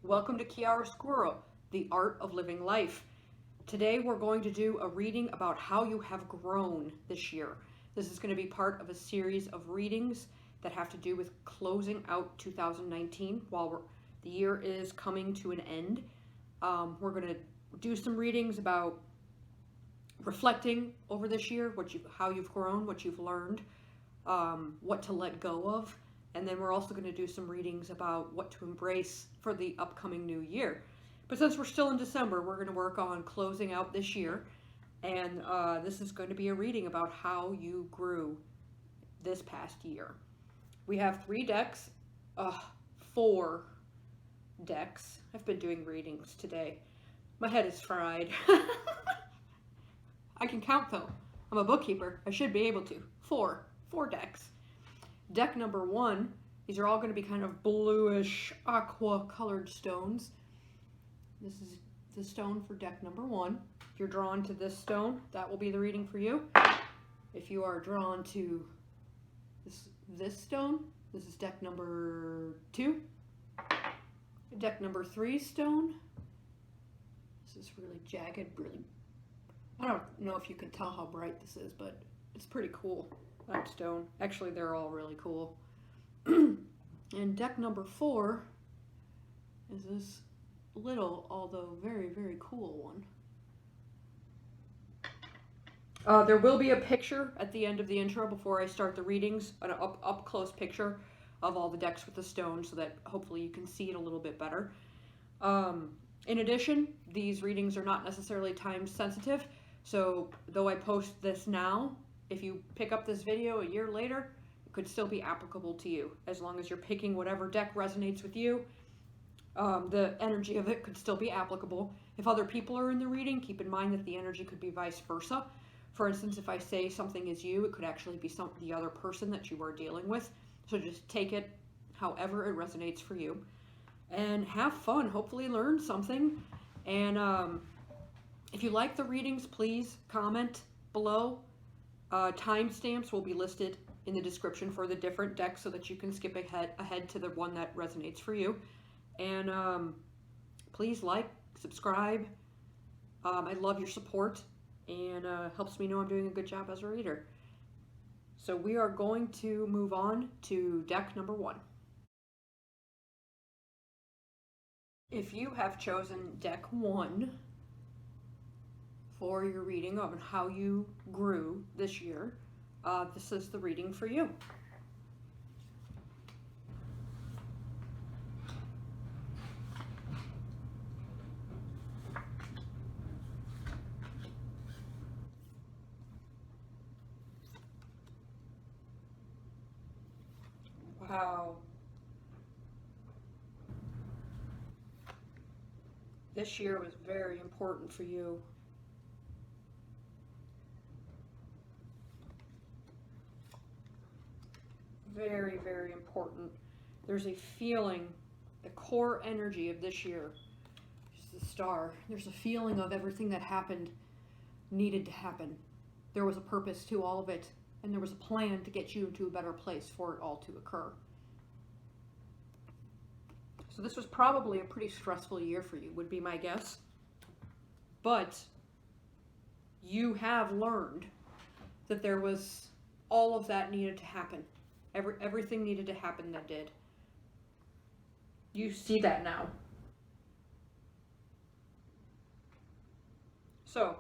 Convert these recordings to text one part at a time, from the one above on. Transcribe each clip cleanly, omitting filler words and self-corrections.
Welcome to Kiara Squirrel, the art of living life. Today we're going to do a reading about how you have grown this year. This is going to be part of a series of readings that have to do with closing out 2019 while the year is coming to an end. We're going to do some readings about reflecting over this year, how you've grown, what you've learned, what to let go of. And then we're also going to do some readings about what to embrace for the upcoming new year. But since we're still in December, we're going to work on closing out this year. And this is going to be a reading about how you grew this past year. We have 3 decks, 4 decks. I've been doing readings today. My head is fried. I can count though. I'm a bookkeeper. I should be able to. 4 decks. Deck number 1, these are all going to be kind of bluish, aqua colored stones. This is the stone for deck number 1. If you're drawn to this stone, that will be the reading for you. If you are drawn to this stone, this is deck number 2. Deck number 3 stone. This is really jagged, I don't know if you can tell how bright this is, but it's pretty cool. That stone. Actually, they're all really cool. And deck number 4 is this little, although very, very cool one. There will be a picture at the end of the intro before I start the readings, an up-close picture of all the decks with the stone so that hopefully you can see it a little bit better. In addition, these readings are not necessarily time sensitive, so though I post this now, if you pick up this video a year later, it could still be applicable to you. As long as you're picking whatever deck resonates with you, the energy of it could still be applicable. If other people are in the reading, keep in mind that the energy could be vice versa. For instance, if I say something is you, it could actually be the other person that you are dealing with. So just take it however it resonates for you. And have fun, hopefully learn something. And if you like the readings, please comment below. Timestamps will be listed in the description for the different decks so that you can skip ahead to the one that resonates for you. And please like, subscribe. I love your support and helps me know I'm doing a good job as a reader. So we are going to move on to deck number 1. If you have chosen deck 1 for your reading on how you grew this year, this is the reading for you. Wow. This year was very important for you. Very, very important. There's a feeling, the core energy of this year, just the star. There's a feeling of everything that happened needed to happen. There was a purpose to all of it, and there was a plan to get you into a better place for it all to occur. So this was probably a pretty stressful year for you, would be my guess. But you have learned that there was all of that needed to happen. Everything needed to happen that did. You see that now. So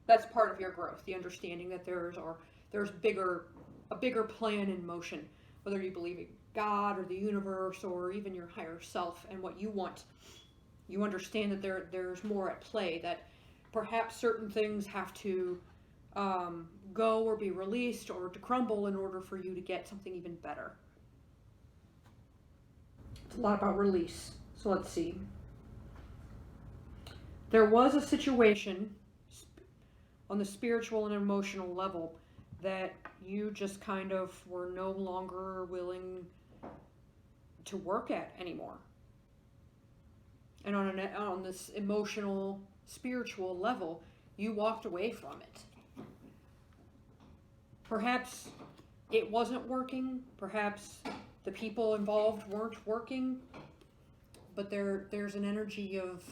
that's part of your growth, the understanding that there's a bigger plan in motion, whether you believe in God or the universe or even your higher self and what you want. You understand that there's more at play, that perhaps certain things have to go or be released or to crumble in order for you to get something even better. It's a lot about release. So let's see. There was a situation on the spiritual and emotional level that you just kind of were no longer willing to work at anymore. And on this emotional, spiritual level, you walked away from it. Perhaps it wasn't working, perhaps the people involved weren't working, but there's an energy of,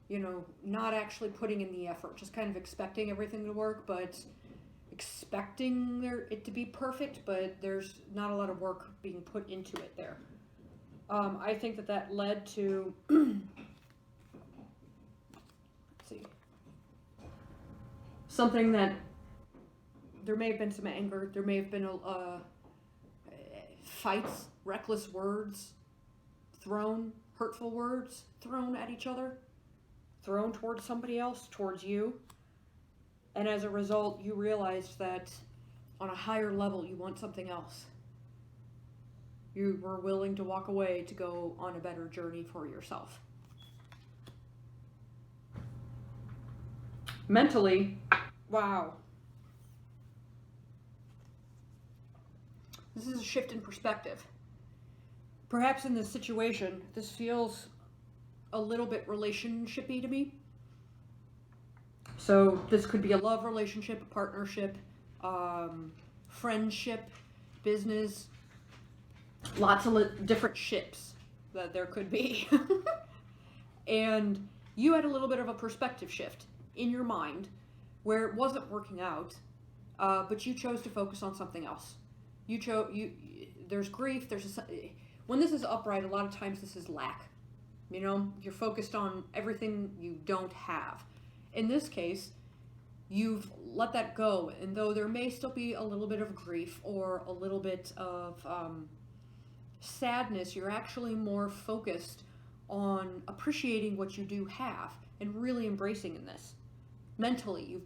you know, not actually putting in the effort, just kind of expecting everything to work, but expecting it to be perfect, but there's not a lot of work being put into it there. I think that led to, let's see, something that there may have been some anger, there may have been fights, reckless words hurtful words thrown at each other, thrown towards somebody else, towards you. And as a result, you realized that on a higher level, you want something else. You were willing to walk away to go on a better journey for yourself. Mentally, wow. This is a shift in perspective. Perhaps in this situation, this feels a little bit relationship-y to me. So this could be a love relationship, a partnership, friendship, business, lots of different ships that there could be. And you had a little bit of a perspective shift in your mind where it wasn't working out, but you chose to focus on something else. There's grief, when this is upright, a lot of times this is lack. You know, you're focused on everything you don't have. In this case, you've let that go, and though there may still be a little bit of grief or a little bit of sadness, you're actually more focused on appreciating what you do have and really embracing in this. Mentally,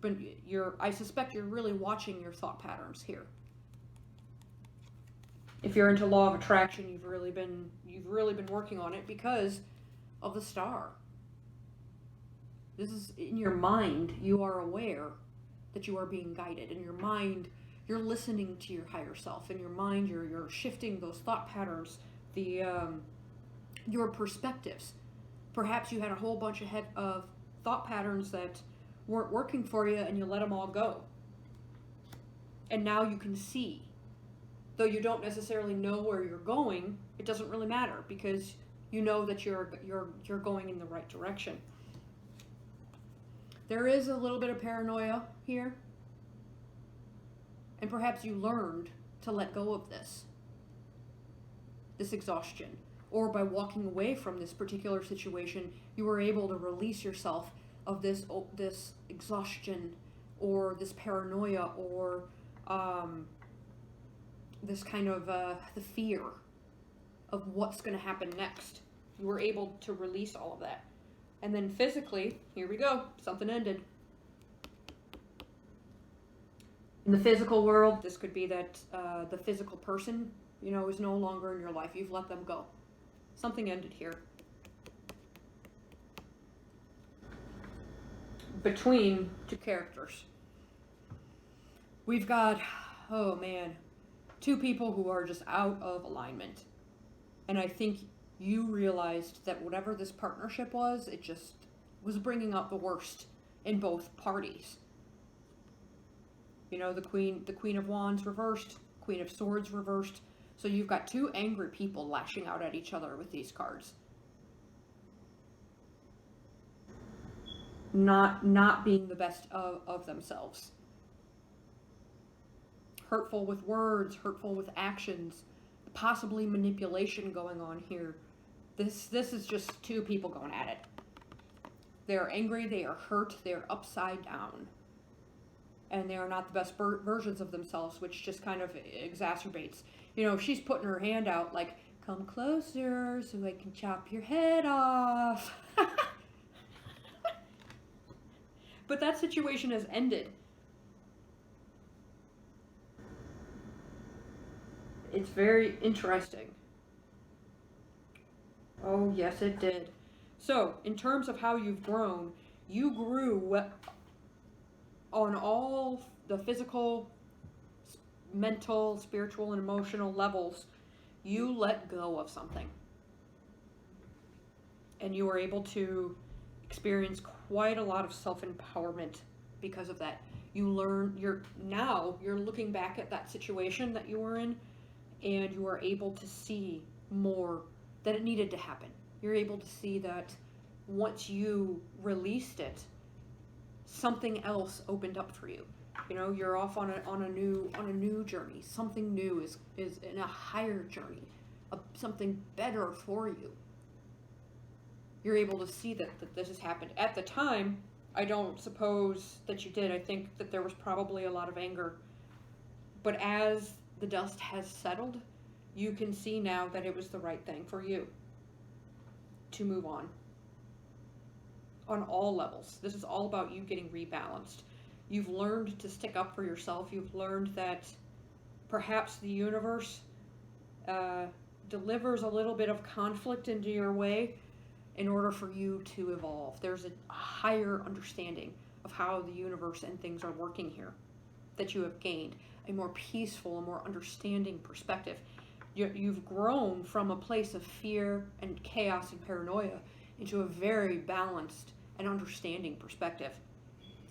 I suspect you're really watching your thought patterns here. If you're into law of attraction, you've really been working on it because of the star. This is in your mind. You are aware that you are being guided. In your mind, you're listening to your higher self. In your mind, you're shifting those thought patterns, your perspectives. Perhaps you had a whole bunch of thought patterns that weren't working for you, and you let them all go. And now you can see. Though you don't necessarily know where you're going, it doesn't really matter because you know that you're going in the right direction. There is a little bit of paranoia here. And perhaps you learned to let go of this exhaustion. Or by walking away from this particular situation, you were able to release yourself of this exhaustion or this paranoia or this kind of the fear of what's going to happen next. You were able to release all of that. And then physically, here we go, something ended. In the physical world, this could be that the physical person, you know, is no longer in your life. You've let them go. Something ended here. Between two characters. We've got, oh man, two people who are just out of alignment. And I think you realized that whatever this partnership was, it just was bringing out the worst in both parties. You know, the Queen of Wands reversed, Queen of Swords reversed. So you've got two angry people lashing out at each other with these cards. Not being the best of themselves. Hurtful with words, hurtful with actions, possibly manipulation going on here. This is just two people going at it. They are angry, they are hurt, they are upside down. And they are not the best versions of themselves, which just kind of exacerbates. You know, she's putting her hand out like, come closer so I can chop your head off. But that situation has ended. It's very interesting. Oh, yes, it did. So, in terms of how you've grown, you grew on all the physical, mental, spiritual, and emotional levels. You let go of something. And you were able to experience quite a lot of self-empowerment because of that. You learn, you're looking back at that situation that you were in, and you are able to see more that it needed to happen. You're able to see that once you released it, something else opened up for you. You know, you're off on a new journey. Something new is in a higher journey, something better for you. You're able to see that this has happened. At the time, I don't suppose that you did. I think that there was probably a lot of anger. But as the dust has settled, you can see now that it was the right thing for you to move on all levels. This is all about you getting rebalanced. You've learned to stick up for yourself. You've learned that perhaps the universe delivers a little bit of conflict into your way in order for you to evolve. There's a higher understanding of how the universe and things are working here that you have gained, a more peaceful, a more understanding perspective. You've grown from a place of fear and chaos and paranoia into a very balanced and understanding perspective,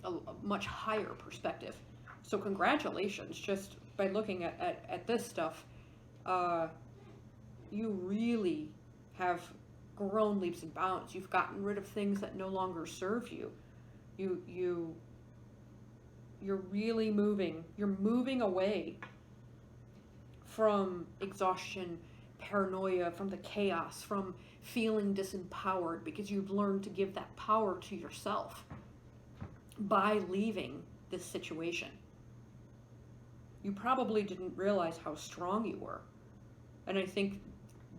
a much higher perspective. So congratulations, just by looking at this stuff, you really have grown leaps and bounds. You've gotten rid of things that no longer serve you. You're really moving. You're moving away from exhaustion, paranoia, from the chaos, from feeling disempowered, because you've learned to give that power to yourself by leaving this situation. You probably didn't realize how strong you were. And I think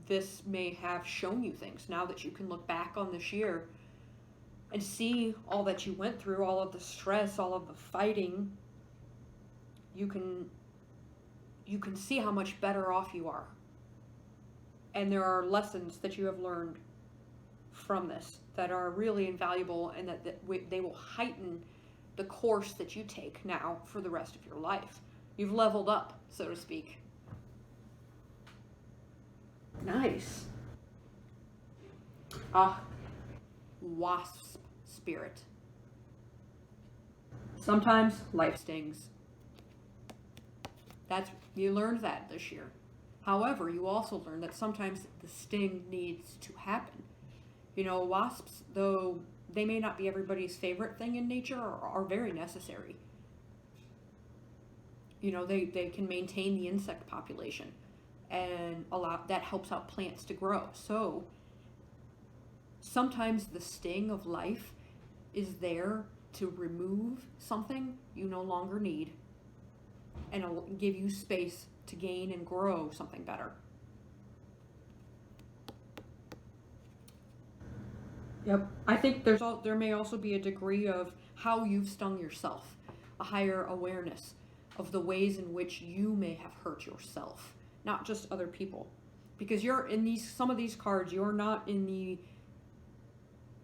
this may have shown you things now that you can look back on this year and see all that you went through, all of the stress, all of the fighting. You can see how much better off you are. And there are lessons that you have learned from this that are really invaluable, and that they will heighten the course that you take now for the rest of your life. You've leveled up, so to speak. Nice. Wasp spirit. Sometimes life stings. You learned that this year. However, you also learned that sometimes the sting needs to happen. You know, wasps, though they may not be everybody's favorite thing in nature, are very necessary. You know, they can maintain the insect population, and that helps out plants to grow. So sometimes the sting of life is there to remove something you no longer need, and it'll give you space to gain and grow something better. Yep. I think there may also be a degree of how you've stung yourself, a higher awareness of the ways in which you may have hurt yourself, not just other people. Because you're in some of these cards, you're not in the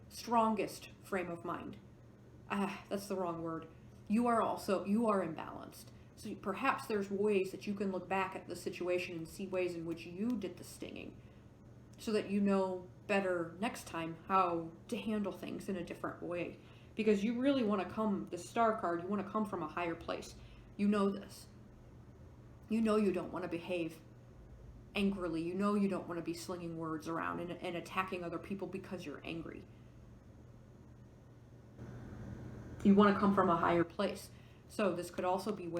strongest frame of mind. That's the wrong word. You are imbalanced. So perhaps there's ways that you can look back at the situation and see ways in which you did the stinging, so that you know better next time how to handle things in a different way. Because you really want to the star card, you want to come from a higher place. You know this. You know you don't want to behave angrily. You know you don't want to be slinging words around and attacking other people because you're angry. You want to come from a higher place. So this could also be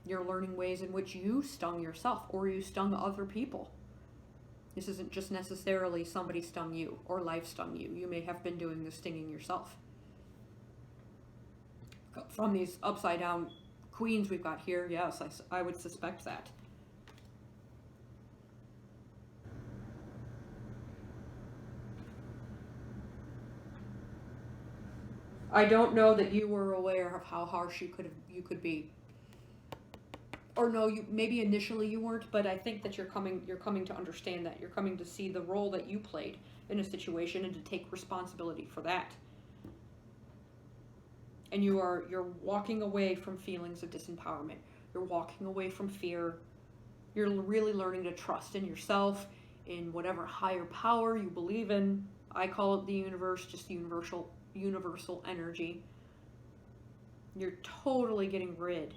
you're learning ways in which you stung yourself, or you stung other people. This isn't just necessarily somebody stung you or life stung you. You may have been doing the stinging yourself. From these upside down queens we've got here, yes, I would suspect that. I don't know that you were aware of how harsh you could be. Or no, maybe initially you weren't, but I think that you're coming to understand that. You're coming to see the role that you played in a situation and to take responsibility for that. And you're walking away from feelings of disempowerment. You're walking away from fear. You're really learning to trust in yourself, in whatever higher power you believe in. I call it the universe, just universal energy. You're totally getting rid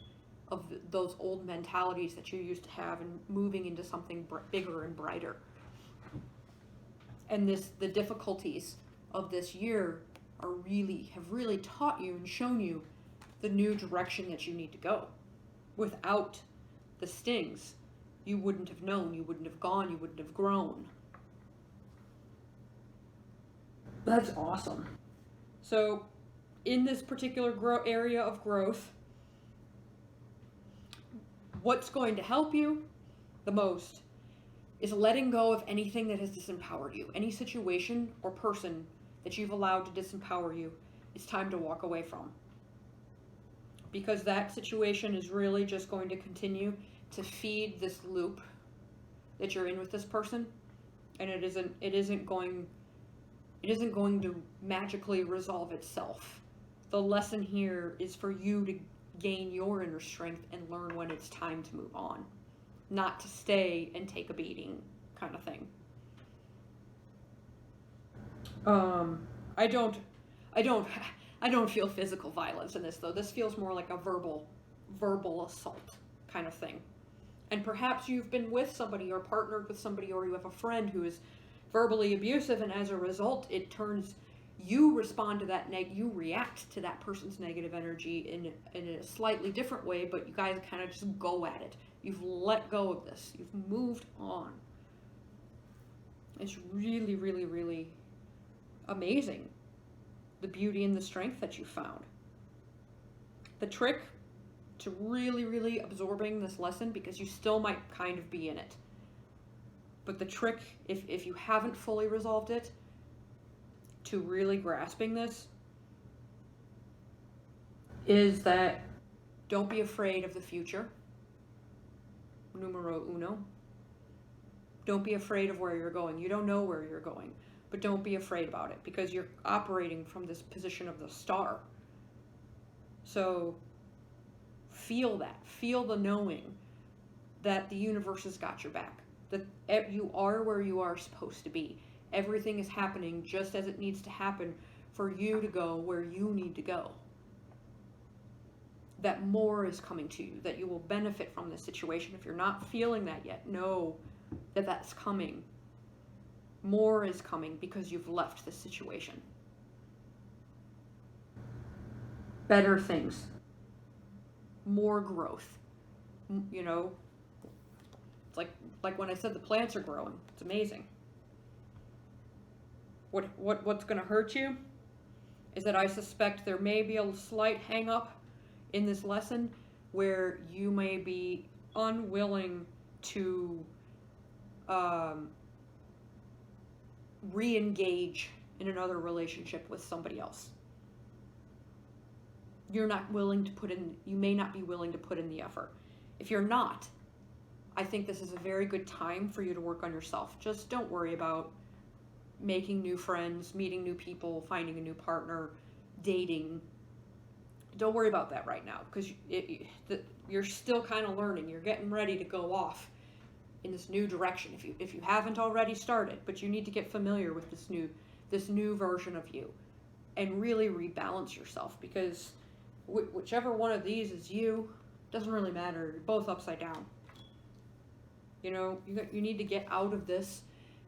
of those old mentalities that you used to have and moving into something bigger and brighter. And the difficulties of this year have really taught you and shown you the new direction that you need to go. Without the stings, you wouldn't have known, you wouldn't have gone, you wouldn't have grown. That's awesome. So in this particular area of growth, what's going to help you the most is letting go of anything that has disempowered you. Any situation or person that you've allowed to disempower you, it's time to walk away from. Because that situation is really just going to continue to feed this loop that you're in with this person, and it isn't going to magically resolve itself. The lesson here is for you to gain your inner strength and learn when it's time to move on, not to stay and take a beating kind of thing. I don't feel physical violence in this, though. This feels more like a verbal assault kind of thing. And perhaps you've been with somebody or partnered with somebody, or you have a friend who is verbally abusive, and as a result, it turns, you respond to that, you react to that person's negative energy in a slightly different way, but you guys kind of just go at it. You've let go of this. You've moved on. It's really, really, really amazing, the beauty and the strength that you found. The trick to really, really absorbing this lesson, because you still might kind of be in it, but the trick, if you haven't fully resolved it, to really grasping this, is that don't be afraid of the future. Numero uno. Don't be afraid of where you're going. You don't know where you're going, but don't be afraid about it, because you're operating from this position of the star. So feel that. Feel the knowing that the universe has got your back, that you are where you are supposed to be. Everything is happening just as it needs to happen for you to go where you need to go. That more is coming to you, that you will benefit from this situation. If you're not feeling that yet, know that that's coming. More is coming because you've left the situation. Better things. More growth. You know, it's like when I said the plants are growing. It's amazing. What's going to hurt you is that I suspect there may be a slight hang up in this lesson where you may be unwilling to re-engage in another relationship with somebody else. You're not willing to you may not be willing to put in the effort. If you're not, I think this is a very good time for you to work on yourself. Just don't worry about making new friends, meeting new people, finding a new partner, dating. Don't worry about that right now, because you're still kind of learning. You're getting ready to go off in this new direction if you haven't already started, but you need to get familiar with this new version of you and really rebalance yourself, because whichever one of these is you, doesn't really matter. You're both upside down. You know, you need to get out of this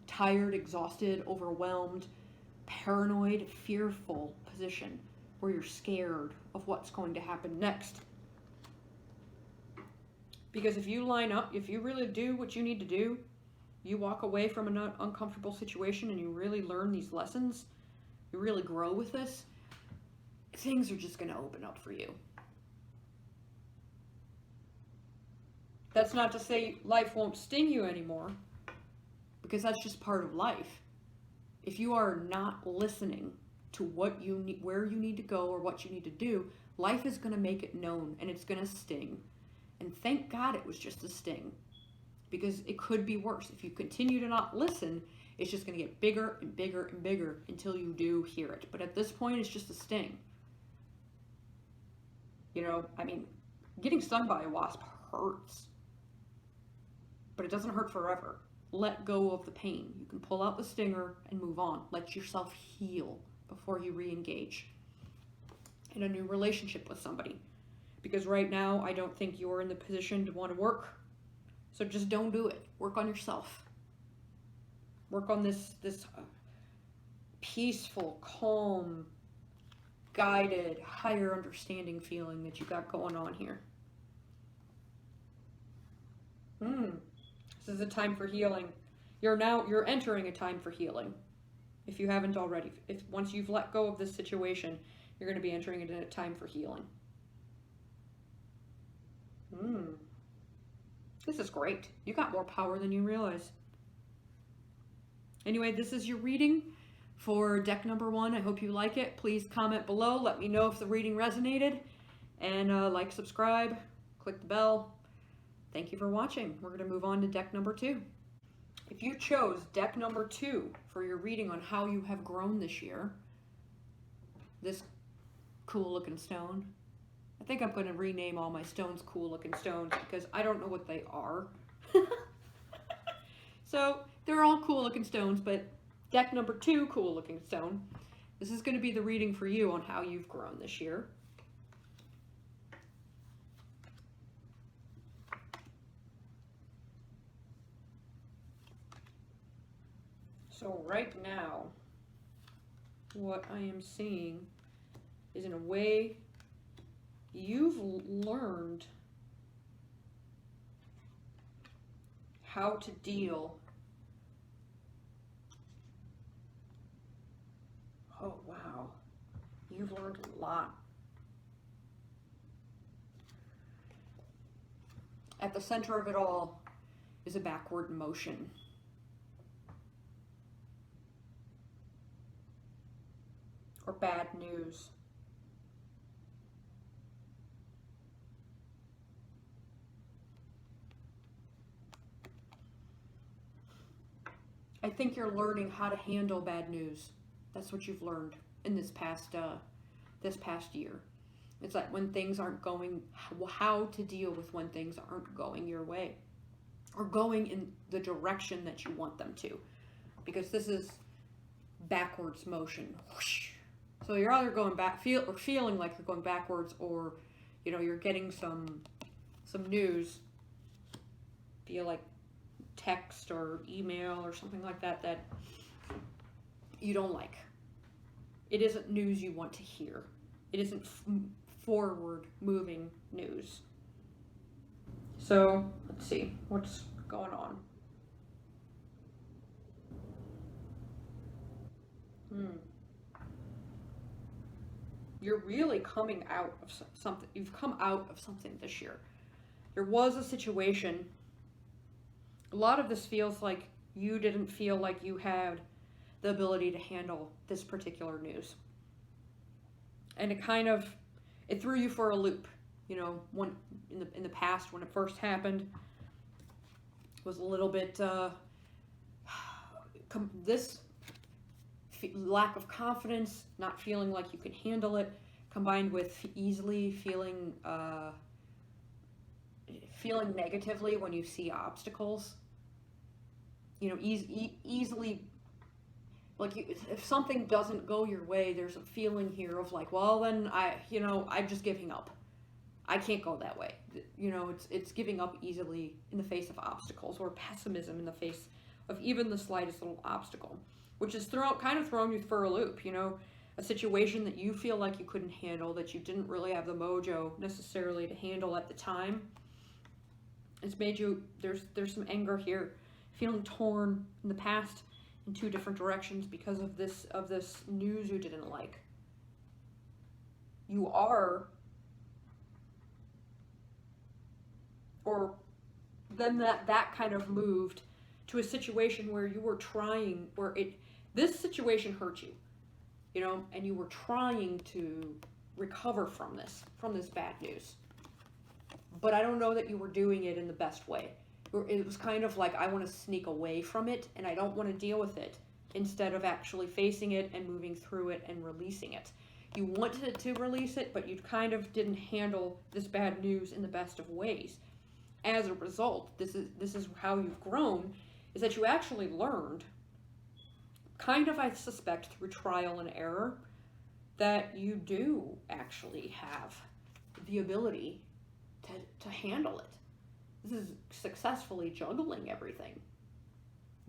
tired, exhausted, overwhelmed, paranoid, fearful position where you're scared of what's going to happen next. Because if you line up, if you really do what you need to do, you walk away from an uncomfortable situation and you really learn these lessons, you really grow with this, things are just going to open up for you. That's not to say life won't sting you anymore, because that's just part of life. If you are not listening to what you need, where you need to go, or what you need to do, life is going to make it known, and it's going to sting. And thank God it was just a sting, because it could be worse. If you continue to not listen, it's just going to get bigger and bigger and bigger until you do hear it. But at this point, it's just a sting. You know, I mean, getting stung by a wasp hurts, but it doesn't hurt forever. Let go of the pain. You can pull out the stinger and move on. Let yourself heal before you re-engage in a new relationship with somebody. Because right now, I don't think you're in the position to want to work. So just don't do it. Work on yourself. Work on this peaceful, calm, guided, higher understanding feeling that you got going on here. This is a time for healing. You're entering a time for healing. If you haven't already, once you've let go of this situation, you're going to be entering into a time for healing. This is great. You got more power than you realize. Anyway, this is your reading for deck number 1. I hope you like it. Please comment below. Let me know if the reading resonated. And like, subscribe, click the bell. Thank you for watching. We're going to move on to deck number 2. If you chose deck number 2 for your reading on how you have grown this year, this cool looking stone, I think I'm going to rename all my stones cool looking stones because I don't know what they are. So they're all cool looking stones, but deck number 2 cool looking stone. This is going to be the reading for you on how you've grown this year. So right now, what I am seeing is, in a way, you've learned how to deal. Oh, wow. You've learned a lot. At the center of it all is a backward motion. Or bad news. I think you're learning how to handle bad news. That's what you've learned in this past year. It's like when things aren't going, how to deal with when things aren't going your way, or going in the direction that you want them to, because this is backwards motion. Whoosh. So you're either going back, feeling like you're going backwards, or you're getting some news via like text or email or something like that that you don't like. It isn't news you want to hear. It isn't forward moving news. So let's see what's going on. You're really coming out of something. You've come out of something this year. There was a situation. A lot of this feels like you didn't feel like you had the ability to handle this particular news. And it threw you for a loop. When in the past, when it first happened, was a little bit this lack of confidence, not feeling like you can handle it, combined with easily feeling negatively when you see obstacles. Easily, like, if something doesn't go your way, there's a feeling here of like, well, then I'm just giving up. I can't go that way. It's giving up easily in the face of obstacles, or pessimism in the face of even the slightest little obstacle, which is thrown you for a loop. A situation that you feel like you couldn't handle, that you didn't really have the mojo necessarily to handle at the time. It's made you, there's some anger here, feeling torn in the past in 2 different directions because of this news you didn't like. You are, or then that kind of moved to a situation where you were trying, this situation hurt you, and you were trying to recover from this bad news. But I don't know that you were doing it in the best way. It was kind of like, I want to sneak away from it, and I don't want to deal with it, instead of actually facing it and moving through it and releasing it. You wanted to release it, but you kind of didn't handle this bad news in the best of ways. As a result, this is how you've grown, is that you actually learned, kind of, I suspect, through trial and error, that you do actually have the ability to handle it. This is successfully juggling everything.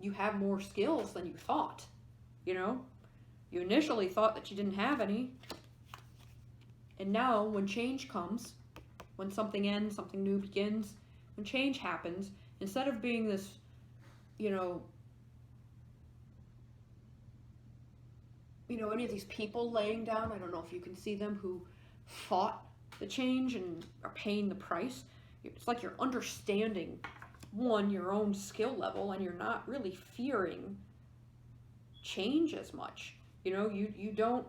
You have more skills than you thought, You You initially thought that you didn't have any. And now when change comes, when something ends, something new begins, when change happens, instead of being this, any of these people laying down, I don't know if you can see them, who fought the change and are paying the price. It's like you're understanding, one, your own skill level, and you're not really fearing change as much. You don't,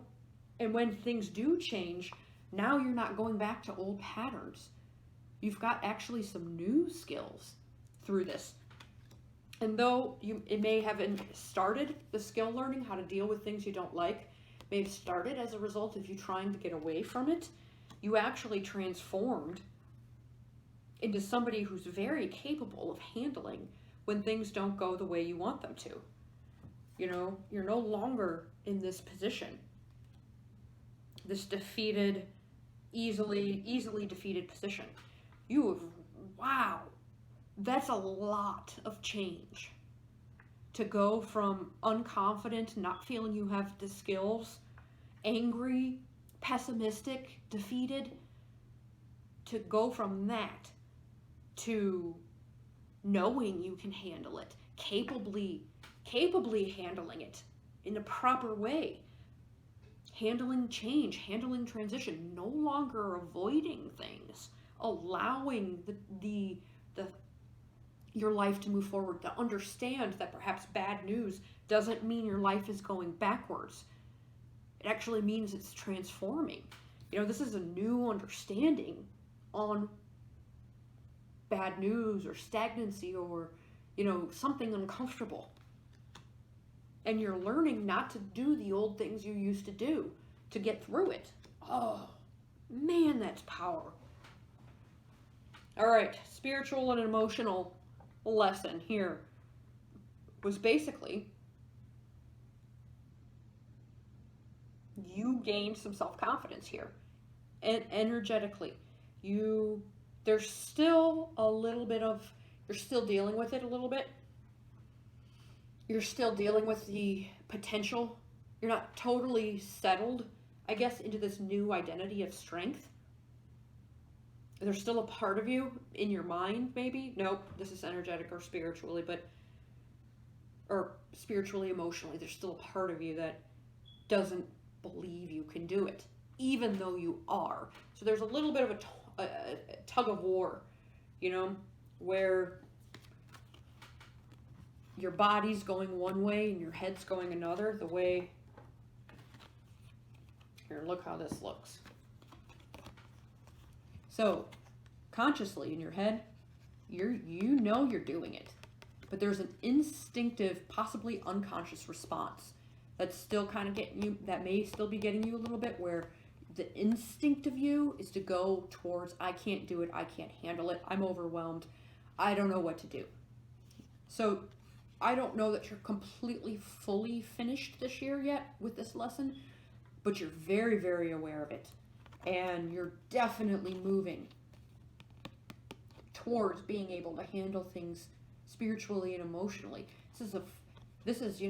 and when things do change, now you're not going back to old patterns. You've got actually some new skills through this. And though it may have started, the skill learning, how to deal with things you don't like, may have started as a result of you trying to get away from it, you actually transformed into somebody who's very capable of handling when things don't go the way you want them to. You're no longer in this position, this defeated, easily defeated position. Wow, that's a lot of change. To go from unconfident, not feeling you have the skills, angry, pessimistic, defeated, to go from that to knowing you can handle it, capably handling it in a proper way, handling change, handling transition, no longer avoiding things, allowing your life to move forward, to understand that perhaps bad news doesn't mean your life is going backwards. It actually means it's transforming. This is a new understanding on bad news or stagnancy or, something uncomfortable. And you're learning not to do the old things you used to do to get through it. Oh, man, that's power. All right, spiritual and emotional lesson here was basically you gained some self-confidence here, and energetically there's still a little bit of, you're still dealing with it a little bit. You're still dealing with the potential. You're not totally settled, I guess, into this new identity of strength. There's still a part of you in your mind, maybe. Nope, this is energetic or spiritually, or spiritually, emotionally. There's still a part of you that doesn't believe you can do it, even though you are. So there's a little bit of a tug of war, where your body's going one way and your head's going another. The way, here, look how this looks. So, consciously in your head, you're doing it, but there's an instinctive, possibly unconscious response that's still kind of getting you, that may still be getting you a little bit, where the instinct of you is to go towards, I can't do it, I can't handle it, I'm overwhelmed, I don't know what to do. So, I don't know that you're completely, fully finished this year yet with this lesson, but you're very, very aware of it. And you're definitely moving towards being able to handle things spiritually and emotionally. This is,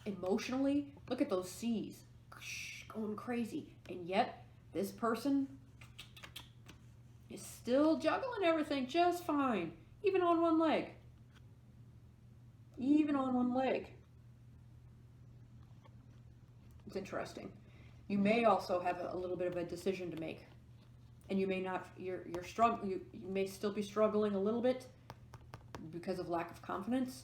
emotionally, look at those seas going crazy. And yet, this person is still juggling everything just fine, even on one leg. It's interesting. You may also have a little bit of a decision to make, and you may not. You may still be struggling a little bit because of lack of confidence,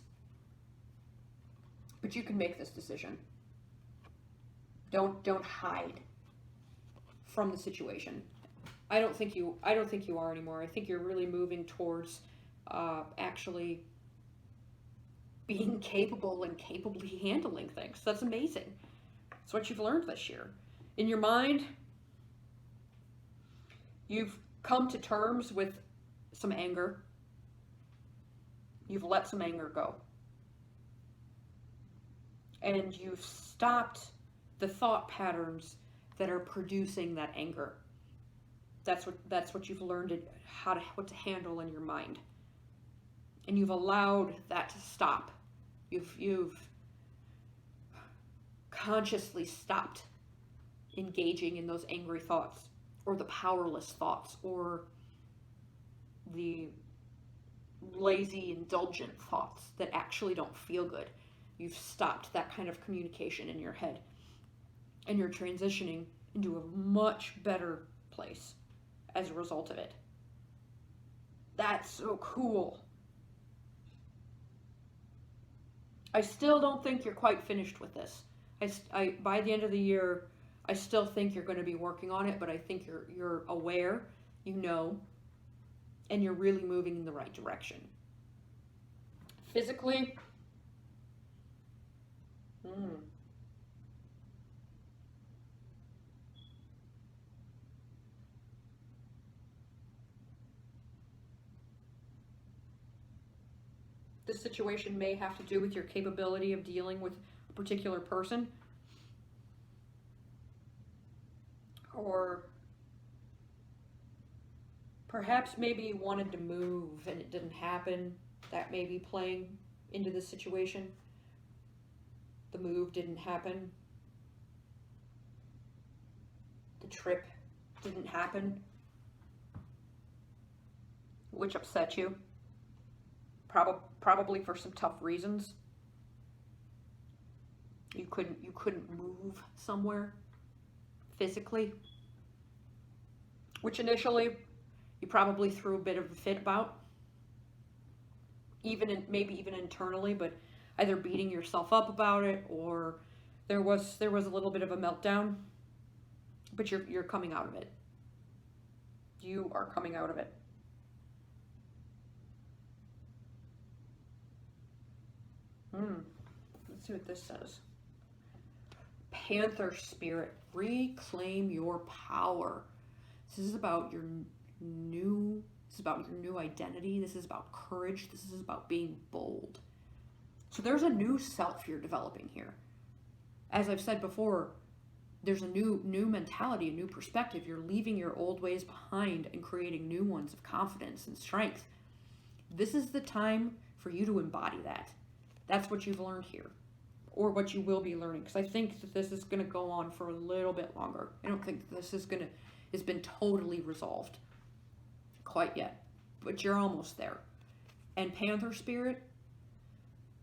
but you can make this decision. Don't hide from the situation. I don't think you are anymore. I think you're really moving towards actually being capable and capably handling things. That's amazing. It's what you've learned this year. In your mind, you've come to terms with some anger. You've let some anger go. And you've stopped the thought patterns that are producing that anger. That's what you've learned what to handle in your mind. And you've allowed that to stop. You've consciously stopped engaging in those angry thoughts, or the powerless thoughts, or the lazy, indulgent thoughts that actually don't feel good. You've stopped that kind of communication in your head, and you're transitioning into a much better place as a result of it. That's so cool. I still don't think you're quite finished with this. I by the end of the year, I still think you're going to be working on it, but I think you're aware, you know, and you're really moving in the right direction. Physically, this situation may have to do with your capability of dealing with a particular person, or perhaps maybe you wanted to move and it didn't happen. That may be playing into the situation. The move didn't happen. The trip didn't happen, which upset you. Probably for some tough reasons. You couldn't move somewhere physically, which initially you probably threw a bit of a fit about, maybe even internally, but either beating yourself up about it, or there was a little bit of a meltdown. But you're coming out of it. You are coming out of it. Let's see what this says. Panther spirit, reclaim your power. This is about your new identity. This is about courage. This is about being bold. So there's a new self you're developing here. As I've said before, there's a new mentality, a new perspective. You're leaving your old ways behind and creating new ones of confidence and strength. This is the time for you to embody that. That's what you've learned here, or what you will be learning, because I think that this is going to go on for a little bit longer. I don't think that this has been totally resolved quite yet, but you're almost there. And Panther Spirit,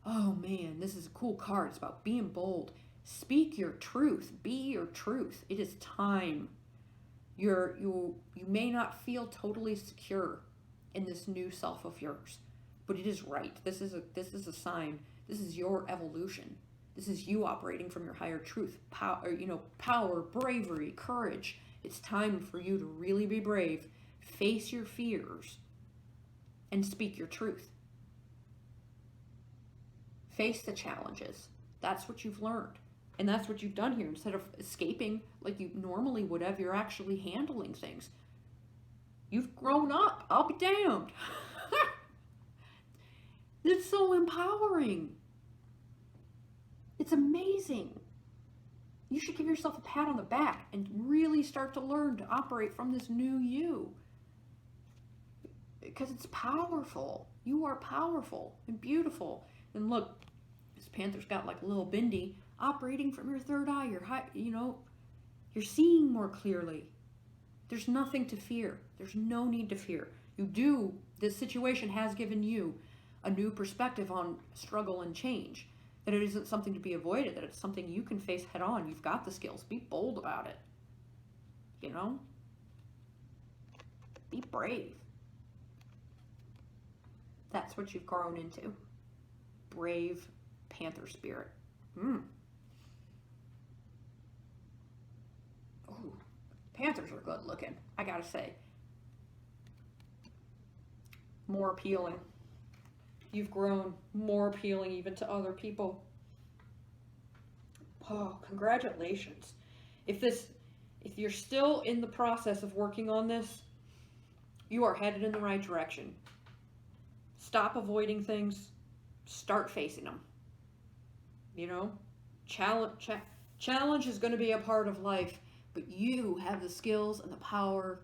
oh man, this is a cool card. It's about being bold. Speak your truth. Be your truth. It is time. You may not feel totally secure in this new self of yours, but it is right. This is a sign. This is your evolution. This is you operating from your higher truth. Power, bravery, courage. It's time for you to really be brave, face your fears, and speak your truth. Face the challenges. That's what you've learned. And that's what you've done here. Instead of escaping like you normally would have, you're actually handling things. You've grown up. I'll be damned. It's so empowering. It's amazing. You should give yourself a pat on the back and really start to learn to operate from this new you. Because it's powerful. You are powerful and beautiful. And look, this panther's got like a little bindi operating from your third eye. You're seeing more clearly. There's nothing to fear. There's no need to fear. This situation has given you a new perspective on struggle and change. That it isn't something to be avoided, that it's something you can face head on. You've got the skills. Be bold about it. Be brave. That's what you've grown into. Brave panther spirit. Ooh, panthers are good looking, I gotta say. More appealing. You've grown more appealing even to other people. Oh, congratulations. If you're still in the process of working on this, you are headed in the right direction. Stop avoiding things. Start facing them. Challenge is going to be a part of life, but you have the skills and the power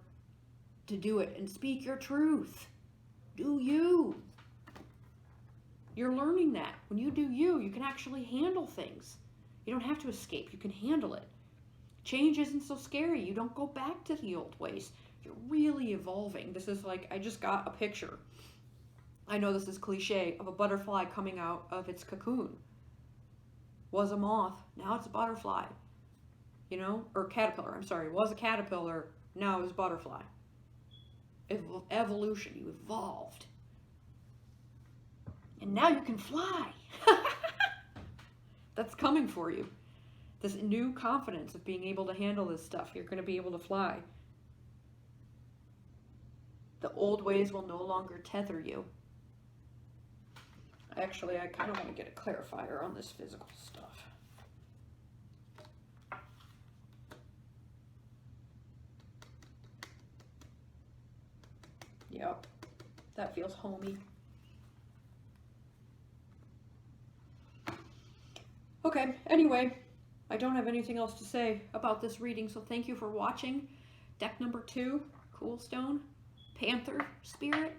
to do it and speak your truth. Do you. You're learning that. When you do you can actually handle things. You don't have to escape. You can handle it. Change isn't so scary. You don't go back to the old ways. You're really evolving. This is like, I just got a picture. I know this is cliche, of a butterfly coming out of its cocoon. Was a moth, now it's a butterfly. You know, or caterpillar, I'm sorry. Was a caterpillar, now is butterfly. Evolution, you evolved. And now you can fly. That's coming for you. This new confidence of being able to handle this stuff. You're going to be able to fly. The old ways will no longer tether you. Actually, I kind of want to get a clarifier on this physical stuff. Yep, that feels homey. Okay, anyway, I don't have anything else to say about this reading, so thank you for watching. Deck number 2, Cool Stone, Panther Spirit.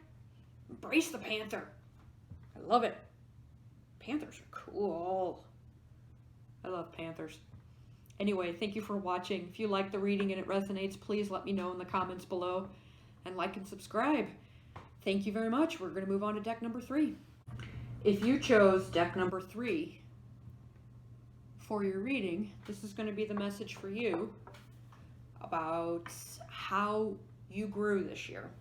Embrace the Panther. I love it. Panthers are cool. I love panthers. Anyway, thank you for watching. If you like the reading and it resonates, please let me know in the comments below. And like and subscribe. Thank you very much. We're going to move on to deck number 3. If you chose deck number 3 for your reading, this is going to be the message for you about how you grew this year.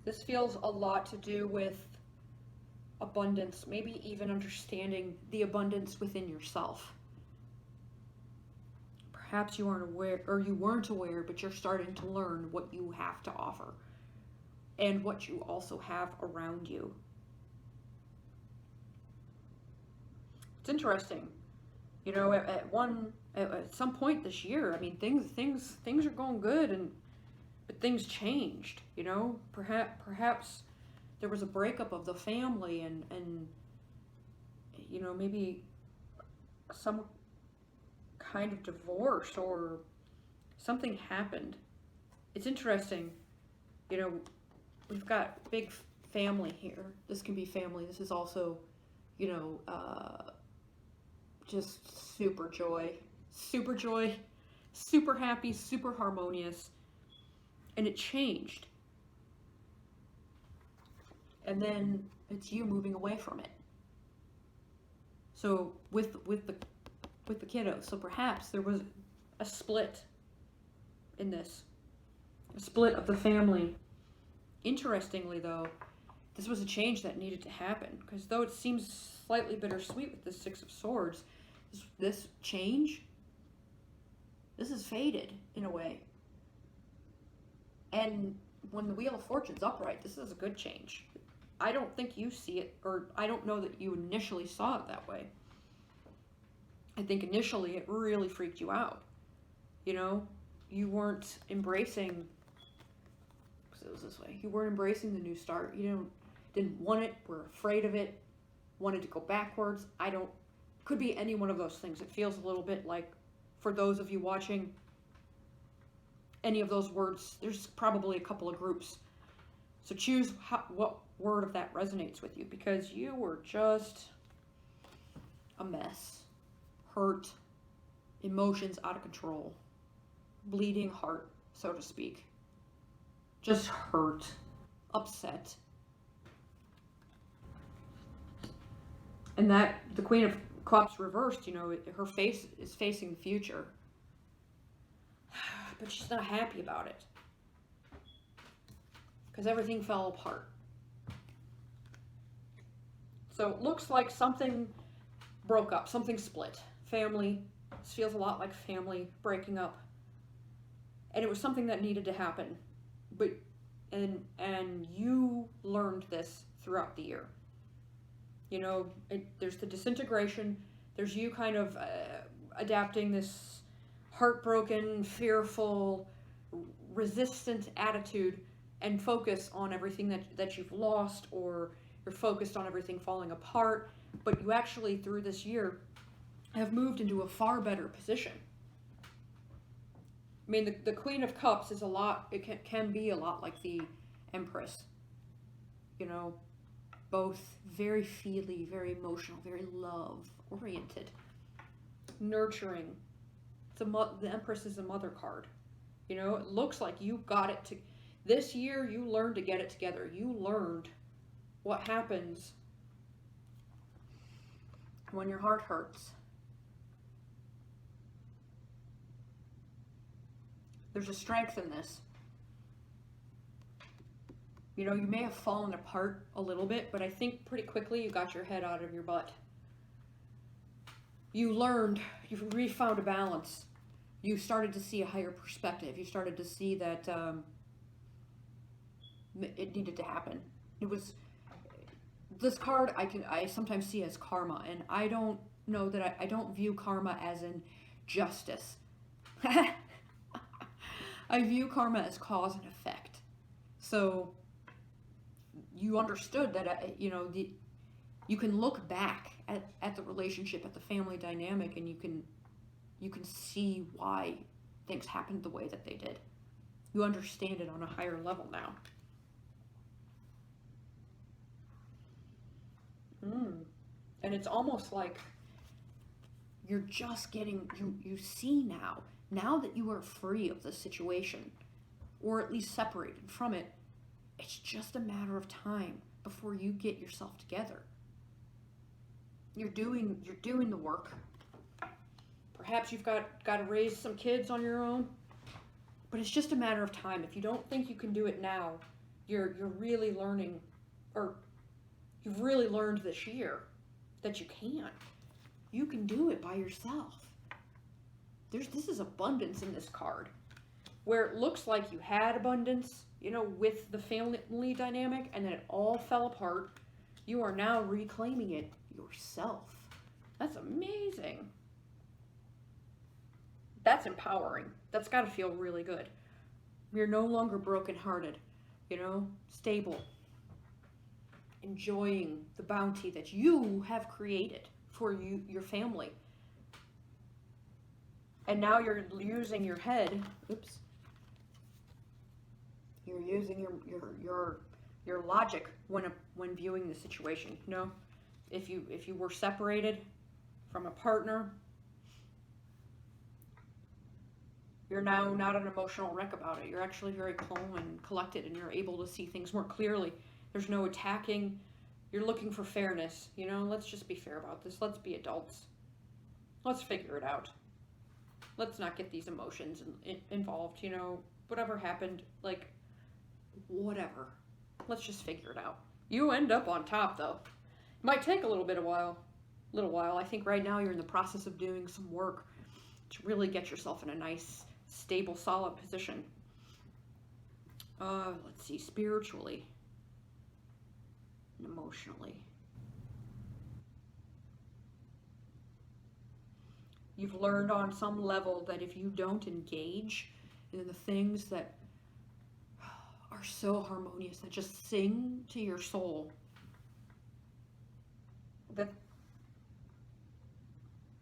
This feels a lot to do with abundance, maybe even understanding the abundance within yourself. Perhaps you aren't aware, or you weren't aware, but you're starting to learn what you have to offer and what you also have around you. It's interesting, you know, at some point this year, I mean, things are going good, but things changed, you know. Perhaps there was a breakup of the family, and you know, maybe some kind of divorce or something happened. It's interesting, you know, we've got big family here. This can be family. This is also, you know, just super joy, super happy, super harmonious. And it changed. And then it's you moving away from it. So with the kiddo, so perhaps there was a split in this. A split of the family. Interestingly though, this was a change that needed to happen, because though it seems slightly bittersweet with the 6 of Swords, this change, this is faded in a way. And when the Wheel of Fortune's upright, this is a good change. I don't think you see it, or I don't know that you initially saw it that way. I think initially it really freaked you out. You know, you weren't embracing, because it was this way, you weren't embracing the new start. You didn't want it, were afraid of it, wanted to go backwards. Could be any one of those things. It feels a little bit like, for those of you watching, any of those words, there's probably a couple of groups. So choose what word of that resonates with you, because you were just a mess. Hurt, emotions out of control, bleeding heart, so to speak. Just hurt, upset. And that, the Queen of Cups reversed, you know, her face is facing the future. But she's not happy about it, because everything fell apart. So it looks like something broke up, something split. Family, this feels a lot like family breaking up. and it was something that needed to happen. But and you learned this throughout the year. You know, there's the disintegration. There's you kind of adapting this heartbroken, fearful, resistant attitude and focus on everything that you've lost, or you're focused on everything falling apart. But you actually, through this year, have moved into a far better position. I mean, the Queen of Cups is a lot, it can be a lot like the Empress. You know, both very feely, very emotional, very love-oriented, nurturing. The Empress is a mother card. You know, it looks like you got it to... This year, you learned to get it together. You learned what happens when your heart hurts. There's a strength in this. You know, you may have fallen apart a little bit, but I think pretty quickly you got your head out of your butt. You learned, you've refound a balance. You started to see a higher perspective. You started to see that it needed to happen. It was, this card I sometimes see as karma, and I don't know that I don't view karma as in justice. I view karma as cause and effect. So you understood that, you know, you can look back at the relationship, at the family dynamic, and you can see why things happened the way that they did. You understand it on a higher level now. And it's almost like you're just getting, you see now that you are free of the situation, or at least separated from it, it's just a matter of time before you get yourself together. You're doing the work. Perhaps you've got to raise some kids on your own, but it's just a matter of time. If you don't think you can do it now, you're really learning, or you've really learned this year that you can. You can do it by yourself. This is abundance in this card, where it looks like you had abundance, you know, with the family dynamic, and then it all fell apart. You are now reclaiming it yourself. That's amazing. That's empowering. That's got to feel really good. You're no longer brokenhearted, you know, stable, enjoying the bounty that you have created for your family. And now you're using your head. Oops. You're using your logic when viewing the situation. You know, if you were separated from a partner, you're now not an emotional wreck about it. You're actually very calm and collected, and you're able to see things more clearly. There's no attacking. You're looking for fairness. You know, let's just be fair about this. Let's be adults. Let's figure it out. Let's not get these emotions involved. You know, whatever happened, like, whatever. Let's just figure it out. You end up on top, though. It might take a little while. I think right now you're in the process of doing some work to really get yourself in a nice, stable, solid position. Let's see, spiritually and emotionally. You've learned on some level that if you don't engage in the things that are so harmonious, that just sing to your soul, that,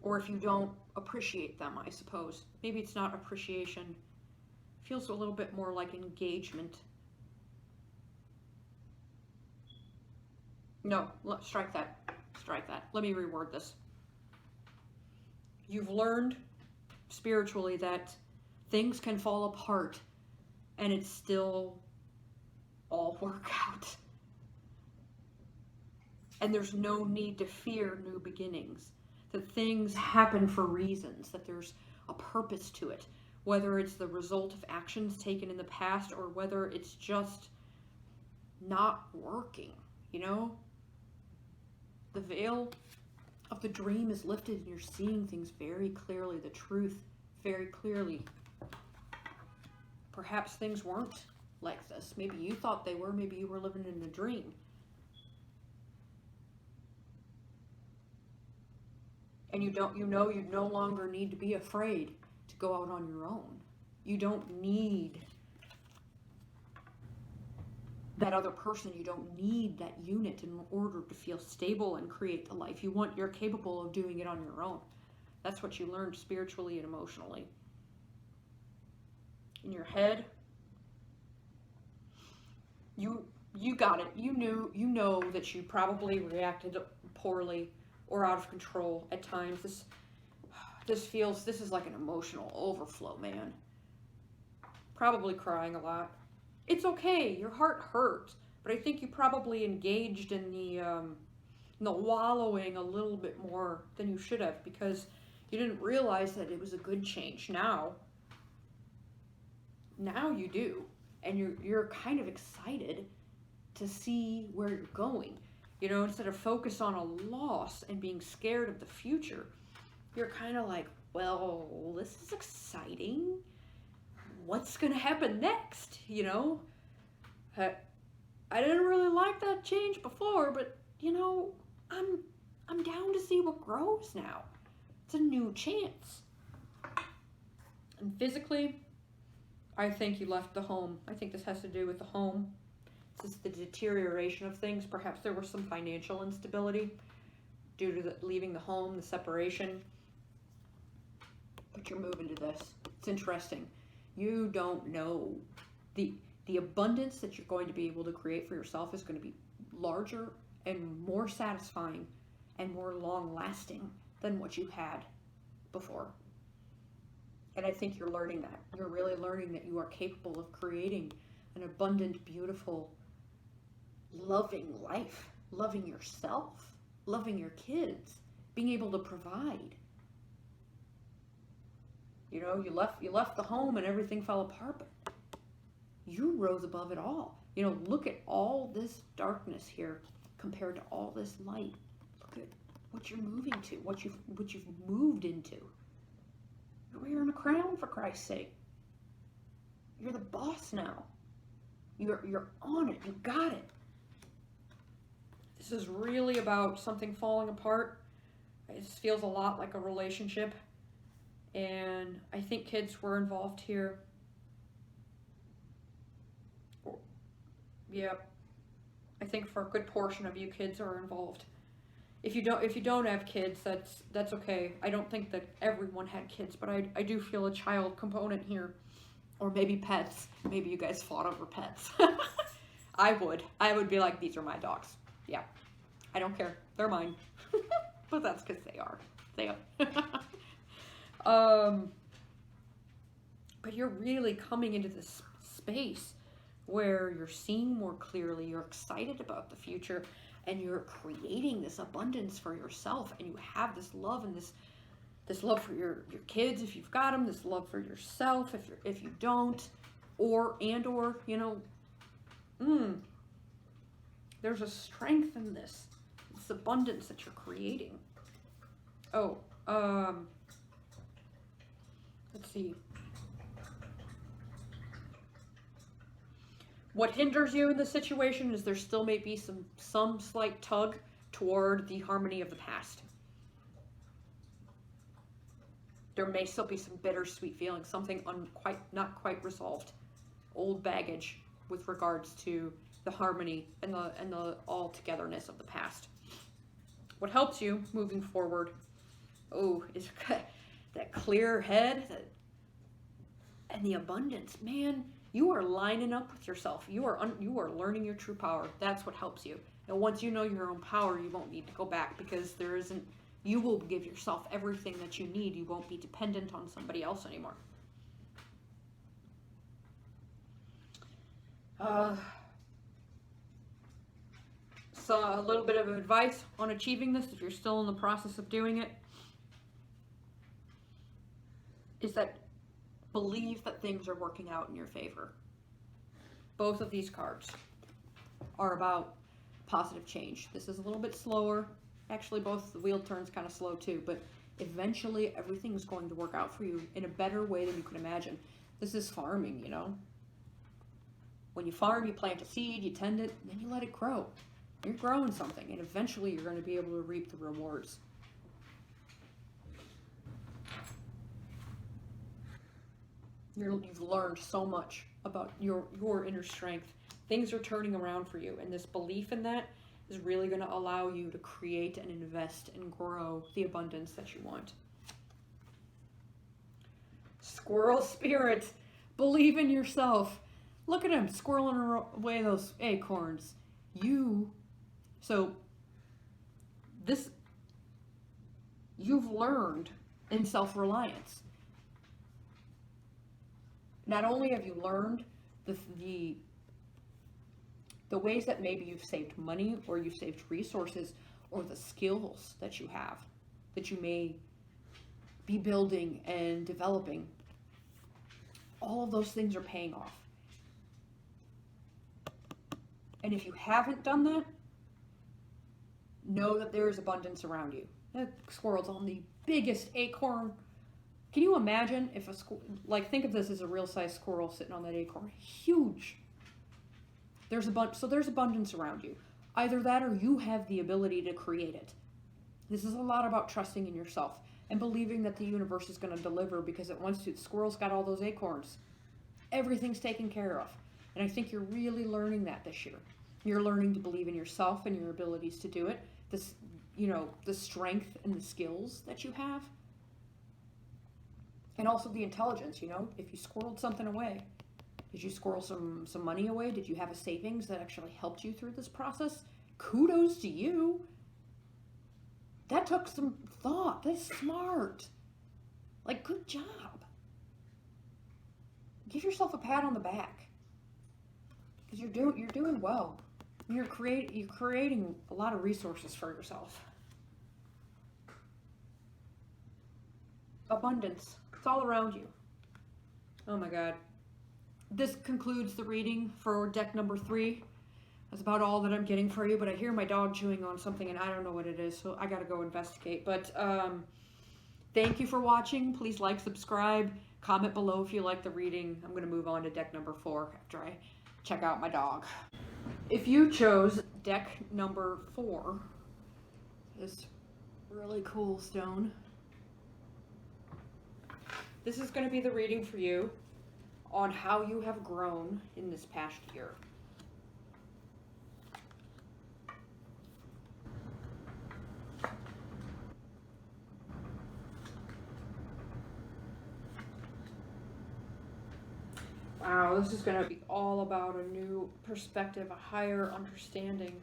or if you don't appreciate them, I suppose. Maybe it's not appreciation. It feels a little bit more like engagement. No, strike that. Strike that. Let me reword this. You've learned spiritually that things can fall apart and it's still all work out. And there's no need to fear new beginnings. That things happen for reasons, that there's a purpose to it. Whether it's the result of actions taken in the past or whether it's just not working, you know? The veil of the dream is lifted and you're seeing things very clearly, the truth very clearly. perhaps things weren't like this. Maybe you thought they were. Maybe you were living in a dream. And you no longer need to be afraid to go out on your own. You don't need that other person. You don't need that unit in order to feel stable and create the life you want. You're capable of doing it on your own. That's what you learned spiritually and emotionally. In your head, you got it. You know that you probably reacted poorly or out of control at times. This is like an emotional overflow, man. Probably crying a lot. It's okay. Your heart hurts, but I think you probably engaged in the wallowing a little bit more than you should have, because you didn't realize that it was a good change. Now you do, and you're kind of excited to see where you're going. You know, instead of focus on a loss and being scared of the future, you're kind of like, well, this is exciting. What's going to happen next? You know, I didn't really like that change before, but you know, I'm down to see what grows now. It's a new chance. And physically, I think you left the home. I think this has to do with the home. This is the deterioration of things. Perhaps there was some financial instability due to leaving the home, the separation. But you're moving to this. It's interesting. You don't know. The abundance that you're going to be able to create for yourself is going to be larger and more satisfying and more long-lasting than what you had before. And I think you're learning that. You're really learning that you are capable of creating an abundant, beautiful, loving life, loving yourself, loving your kids, being able to provide. You know, you left the home and everything fell apart, but you rose above it all. You know, look at all this darkness here compared to all this light. Look at what you're moving to, what you've moved into. You're wearing a crown, for Christ's sake. You're the boss now. You're on it. You got it. This is really about something falling apart. It feels a lot like a relationship. And I think kids were involved here. Yep. I think for a good portion of you, kids are involved. If you don't have kids, that's okay. I don't think that everyone had kids, but I do feel a child component here. Or maybe pets. Maybe you guys fought over pets. I would be like, these are my dogs. Yeah. I don't care. They're mine. But that's because they are. But you're really coming into this space where you're seeing more clearly, you're excited about the future, and you're creating this abundance for yourself, and you have this love and this love for your kids if you've got them, this love for yourself if you don't, or you know, there's a strength in this abundance that you're creating. Let's see. What hinders you in this situation is there still may be some slight tug toward the harmony of the past. There may still be some bittersweet feelings, something not quite resolved, old baggage with regards to the harmony and the all-togetherness of the past. What helps you moving forward, is that clear head and the abundance. Man, you are lining up with yourself. You are learning your true power. That's what helps you. And once you know your own power, you won't need to go back, because you will give yourself everything that you need. You won't be dependent on somebody else anymore. So a little bit of advice on achieving this, if you're still in the process of doing it, is that believe that things are working out in your favor. Both of these cards are about positive change. This is a little bit slower. Actually, both the wheel turns kind of slow too, but eventually everything's going to work out for you in a better way than you can imagine. This is farming, you know. When you farm, you plant a seed, you tend it, and then you let it grow. You're growing something, and eventually you're going to be able to reap the rewards. You've learned so much about your inner strength. Things are turning around for you, and this belief in that is really going to allow you to create and invest and grow the abundance that you want. Squirrel spirit, believe in yourself. Look at him squirreling away those acorns. You've learned in self-reliance. Not only have you learned the ways that maybe you've saved money or you've saved resources or the skills that you have, that you may be building and developing, all of those things are paying off. And if you haven't done that, know that there is abundance around you. That squirrel's on the biggest acorn. Can you imagine if think of this as a real size squirrel sitting on that acorn? Huge. So there's abundance around you. Either that or you have the ability to create it. This is a lot about trusting in yourself and believing that the universe is going to deliver because it wants to. The squirrel's got all those acorns. Everything's taken care of. And I think you're really learning that this year. You're learning to believe in yourself and your abilities to do it. The strength and the skills that you have. And also the intelligence, if you squirreled something away. Did you squirrel some money away? Did you have a savings that actually helped you through this process? Kudos to you. That took some thought. That's smart. Good job. Give yourself a pat on the back. Because you're doing well. You're creating a lot of resources for yourself. Abundance. It's all around you. Oh my God. This concludes the reading for deck number 3. That's about all that I'm getting for you, but I hear my dog chewing on something and I don't know what it is, so I gotta go investigate. But thank you for watching. Please like, subscribe, comment below if you like the reading. I'm gonna move on to deck number 4 after I check out my dog. If you chose deck number 4, this really cool stone, this is going to be the reading for you on how you have grown in this past year. Wow, this is going to be all about a new perspective, a higher understanding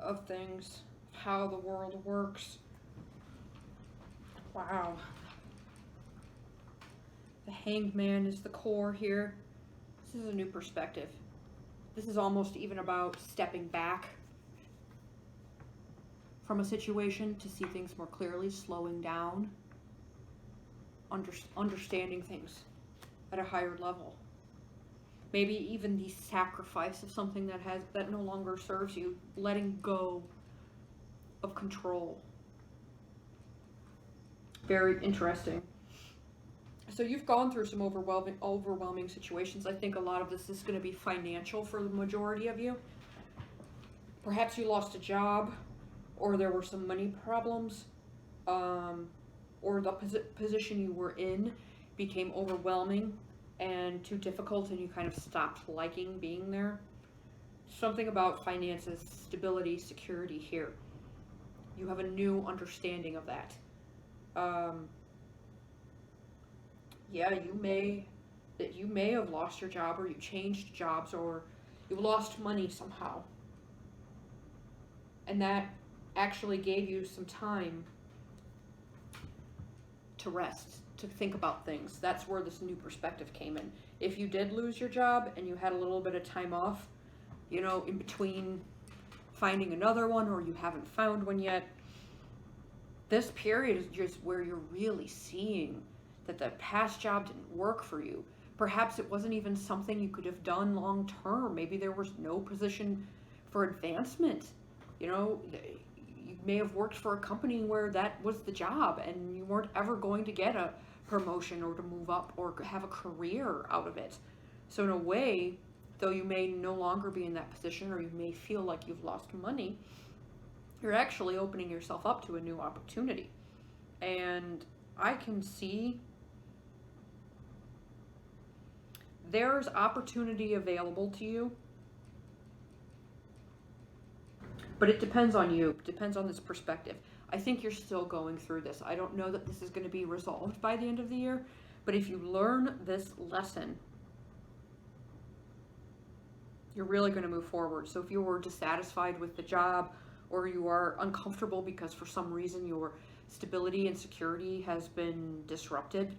of things, how the world works. Wow. The Hanged Man is the core here. This is a new perspective. This is almost even about stepping back from a situation to see things more clearly, slowing down, understanding things at a higher level. Maybe even the sacrifice of something that no longer serves you, letting go of control. Very interesting. So you've gone through some overwhelming situations. I think a lot of this is going to be financial for the majority of you. Perhaps you lost a job, or there were some money problems, or the position you were in became overwhelming and too difficult and you kind of stopped liking being there. Something about finances, stability, security here. You have a new understanding of that. Yeah, you may have lost your job, or you changed jobs, or you lost money somehow. And that actually gave you some time to rest, to think about things. That's where this new perspective came in. If you did lose your job and you had a little bit of time off, in between finding another one, or you haven't found one yet, this period is just where you're really seeing that the past job didn't work for you. Perhaps it wasn't even something you could have done long term. Maybe there was no position for advancement. You may have worked for a company where that was the job and you weren't ever going to get a promotion or to move up or have a career out of it. So in a way, though you may no longer be in that position or you may feel like you've lost money, you're actually opening yourself up to a new opportunity. And I can see there's opportunity available to you, but it depends on you. It depends on this perspective. I think you're still going through this. I don't know that this is going to be resolved by the end of the year, but if you learn this lesson, you're really going to move forward. So if you were dissatisfied with the job, or you are uncomfortable because for some reason your stability and security has been disrupted,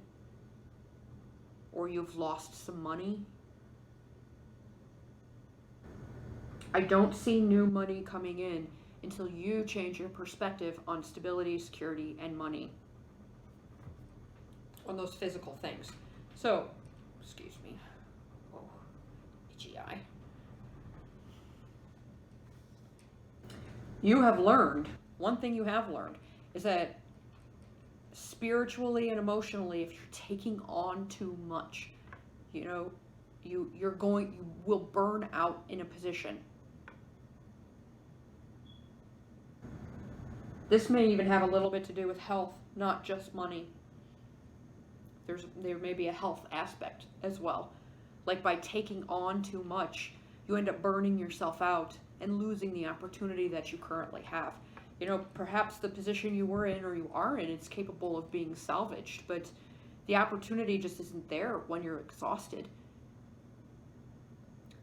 or you've lost some money, I don't see new money coming in until you change your perspective on stability, security, and money, on those physical things. So, excuse me. Oh, itchy eye. You have learned, one thing you have learned is that spiritually and emotionally, if you're taking on too much, you will burn out in a position. This may even have a little bit to do with health, not just money. There may be a health aspect as well. Like by taking on too much, you end up burning yourself out and losing the opportunity that you currently have. Perhaps the position you were in or you are in, it's capable of being salvaged, but the opportunity just isn't there when you're exhausted.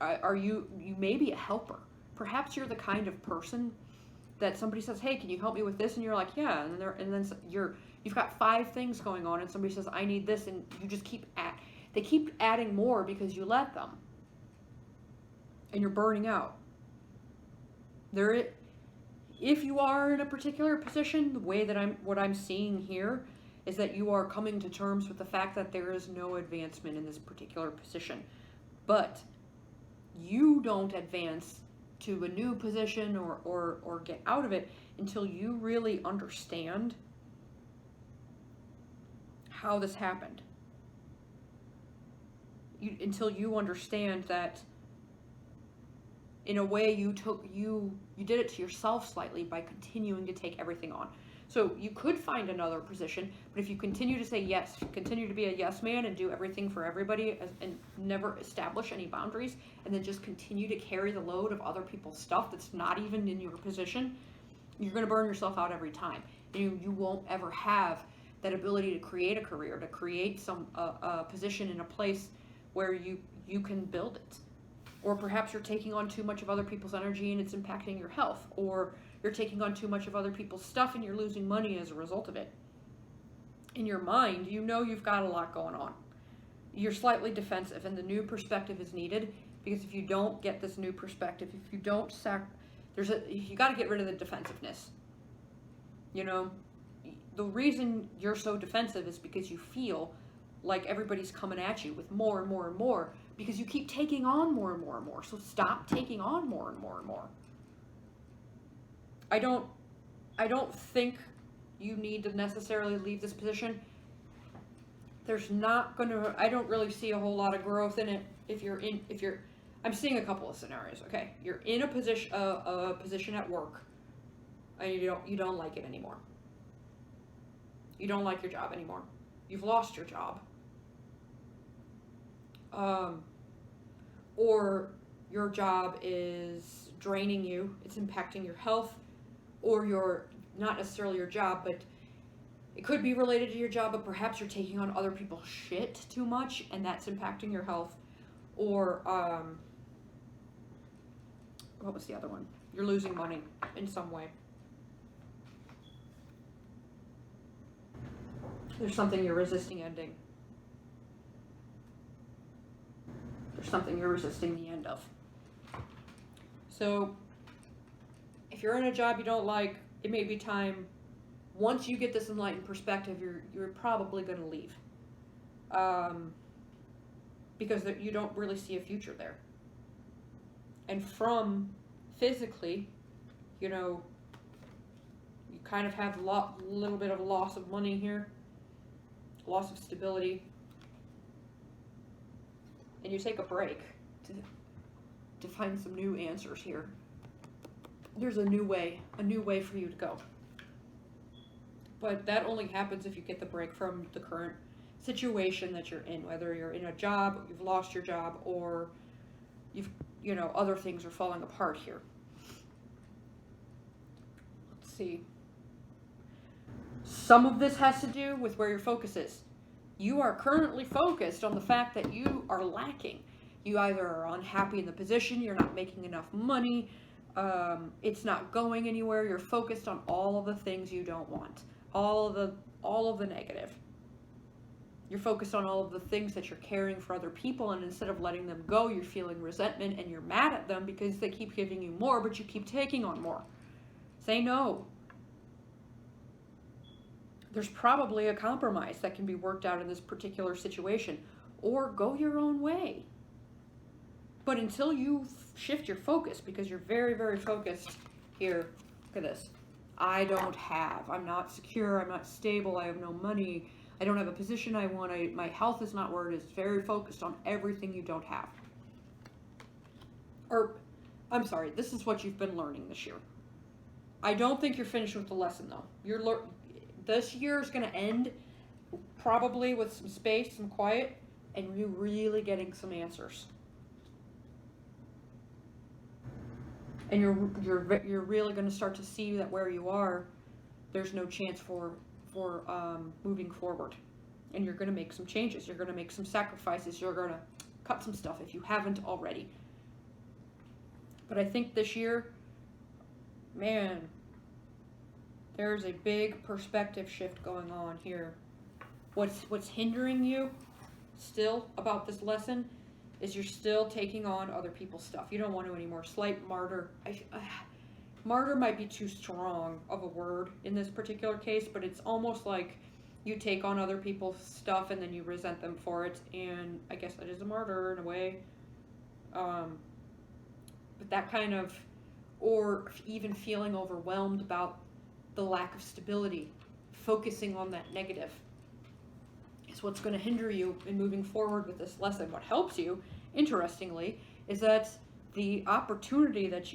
You may be a helper. Perhaps you're the kind of person that somebody says, hey, can you help me with this? And you're like, yeah. And then you've got 5 things going on and somebody says, I need this. And you just they keep adding more because you let them. And you're burning out. If you are in a particular position, the way that what I'm seeing here is that you are coming to terms with the fact that there is no advancement in this particular position. But you don't advance to a new position or get out of it until you really understand how this happened. Until you understand that in a way you did it to yourself slightly by continuing to take everything on. So you could find another position, but if you continue to say yes, continue to be a yes man and do everything for everybody and never establish any boundaries, and then just continue to carry the load of other people's stuff that's not even in your position, you're going to burn yourself out every time. And you won't ever have that ability to create a career, to create some a position in a place where you can build it. Or perhaps you're taking on too much of other people's energy and it's impacting your health. Or you're taking on too much of other people's stuff and you're losing money as a result of it. In your mind, you've got a lot going on. You're slightly defensive and the new perspective is needed, because if you don't get this new perspective, if you don't you got to get rid of the defensiveness. The reason you're so defensive is because you feel like everybody's coming at you with more and more and more, because you keep taking on more and more and more. So stop taking on more and more and more. I don't think you need to necessarily leave this position. I don't really see a whole lot of growth in it I'm seeing a couple of scenarios, okay? You're in a position at work and you don't like it anymore. You don't like your job anymore. You've lost your job. Or your job is draining you, it's impacting your health, or not necessarily your job, but it could be related to your job, but perhaps you're taking on other people's shit too much and that's impacting your health. Or, what was the other one? You're losing money in some way. There's something you're resisting ending. There's something you're resisting the end of. So, if you're in a job you don't like, it may be time, once you get this enlightened perspective, you're probably going to leave. Because you don't really see a future there. And from physically, you kind of have a little bit of a loss of money here. loss of stability, and you take a break to find some new answers here. There's a new way for you to go. But that only happens if you get the break from the current situation that you're in, whether you're in a job, you've lost your job, or other things are falling apart here. Let's see. Some of this has to do with where your focus is. You are currently focused on the fact that you are lacking. You either are unhappy in the position, you're not making enough money, it's not going anywhere. You're focused on all of the things you don't want, all of the negative. You're focused on all of the things that you're carrying for other people, and instead of letting them go, you're feeling resentment and you're mad at them because they keep giving you more, but you keep taking on more. Say no. There's probably a compromise that can be worked out in this particular situation, or go your own way. But until you shift your focus, because you're very, very focused here, look at this. I'm not secure, I'm not stable, I have no money, I don't have a position I want, my health is not where it is. Very focused on everything you don't have. Or, I'm sorry, this is what you've been learning this year. I don't think you're finished with the lesson though. This year is going to end probably with some space, some quiet, and you really getting some answers. And you're really going to start to see that where you are, there's no chance for moving forward. And you're going to make some changes. You're going to make some sacrifices. You're going to cut some stuff if you haven't already. But I think this year, man, there's a big perspective shift going on here. What's hindering you still about this lesson is you're still taking on other people's stuff. You don't want to anymore. Slight martyr. Martyr might be too strong of a word in this particular case, but it's almost like you take on other people's stuff and then you resent them for it, and I guess that is a martyr in a way. But that kind of, or even feeling overwhelmed about the lack of stability, focusing on that negative, is what's going to hinder you in moving forward with this lesson. What helps you, interestingly, is that the opportunity that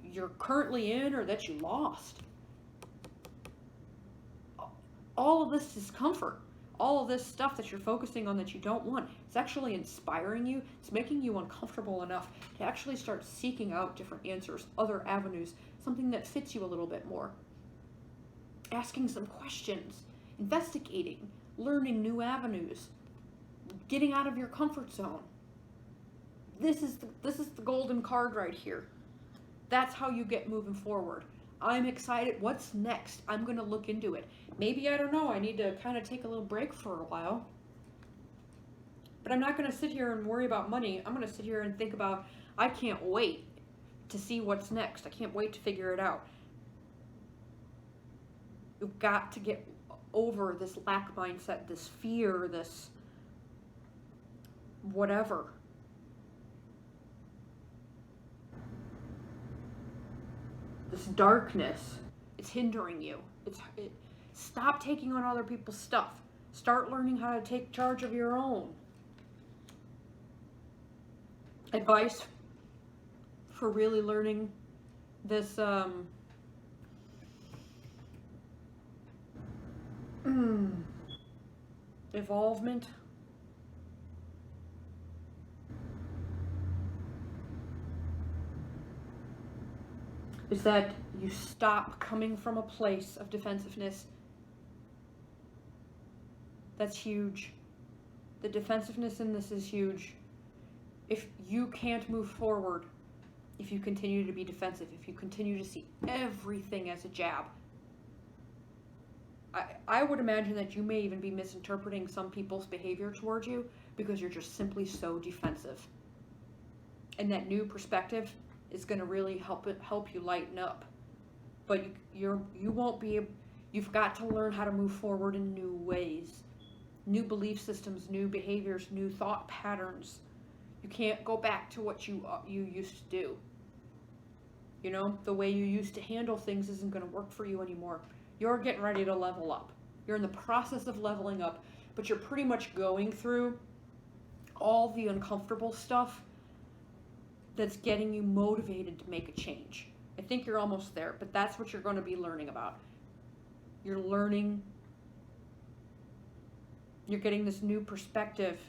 you're currently in or that you lost, all of this discomfort, all of this stuff that you're focusing on that you don't want, it's actually inspiring you. It's making you uncomfortable enough to actually start seeking out different answers, other avenues, something that fits you a little bit more. Asking some questions, investigating, learning new avenues, getting out of your comfort zone. This is the golden card right here. That's how you get moving forward. I'm excited. What's next? I'm going to look into it. Maybe, I don't know, I need to kind of take a little break for a while. But I'm not going to sit here and worry about money. I'm going to sit here and think about, I can't wait to see what's next. I can't wait to figure it out. You've got to get over this lack mindset, this fear, this whatever. This darkness, it's hindering you. Stop taking on other people's stuff. Start learning how to take charge of your own. Advice for really learning this evolvement. Is that you stop coming from a place of defensiveness. That's huge. The defensiveness in this is huge. If you can't move forward, if you continue to be defensive, if you continue to see everything as a jab, I would imagine that you may even be misinterpreting some people's behavior towards you because you're just simply so defensive. And that new perspective is going to really help you lighten up. But you won't be. You've got to learn how to move forward in new ways, new belief systems, new behaviors, new thought patterns. You can't go back to what you used to do. The way you used to handle things isn't going to work for you anymore. You're getting ready to level up. You're in the process of leveling up, but you're pretty much going through all the uncomfortable stuff that's getting you motivated to make a change. I think you're almost there, but that's what you're going to be learning about. You're learning, you're getting this new perspective.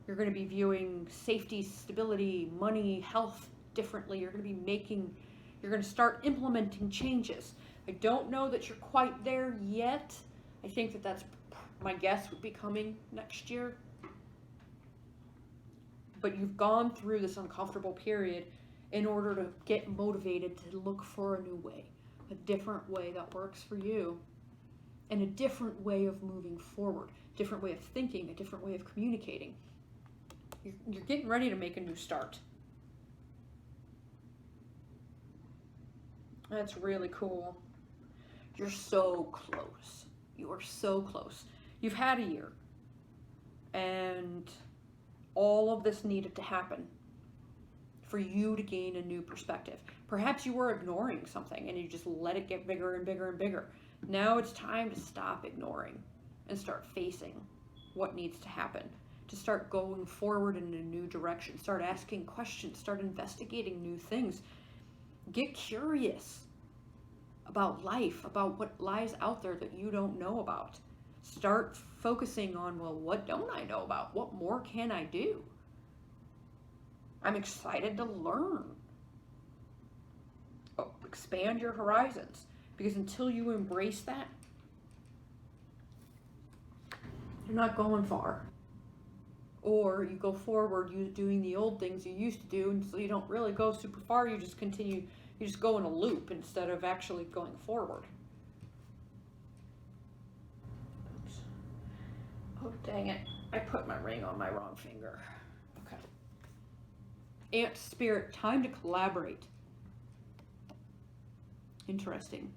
You're going to be viewing safety, stability, money, health differently. You're going to start implementing changes. I don't know that you're quite there yet. I think that's my guess would be coming next year. But you've gone through this uncomfortable period in order to get motivated to look for a new way, a different way that works for you, and a different way of moving forward, different way of thinking, a different way of communicating. You're getting ready to make a new start. That's really cool. You're so close. You are so close. You've had a year, and all of this needed to happen for you to gain a new perspective. Perhaps you were ignoring something and you just let it get bigger and bigger and bigger. Now it's time to stop ignoring and start facing what needs to happen, to start going forward in a new direction, start asking questions, start investigating new things. Get curious about life, about what lies out there that you don't know about. Start focusing on, well, what don't I know about? What more can I do? I'm excited to learn. Oh, expand your horizons, because until you embrace that, you're not going far. Or you go forward, you doing the old things you used to do, and so you don't really go super far. You just continue. You just go in a loop instead of actually going forward. Oops. Oh, dang it. I put my ring on my wrong finger. Okay. Ant spirit, time to collaborate. Interesting.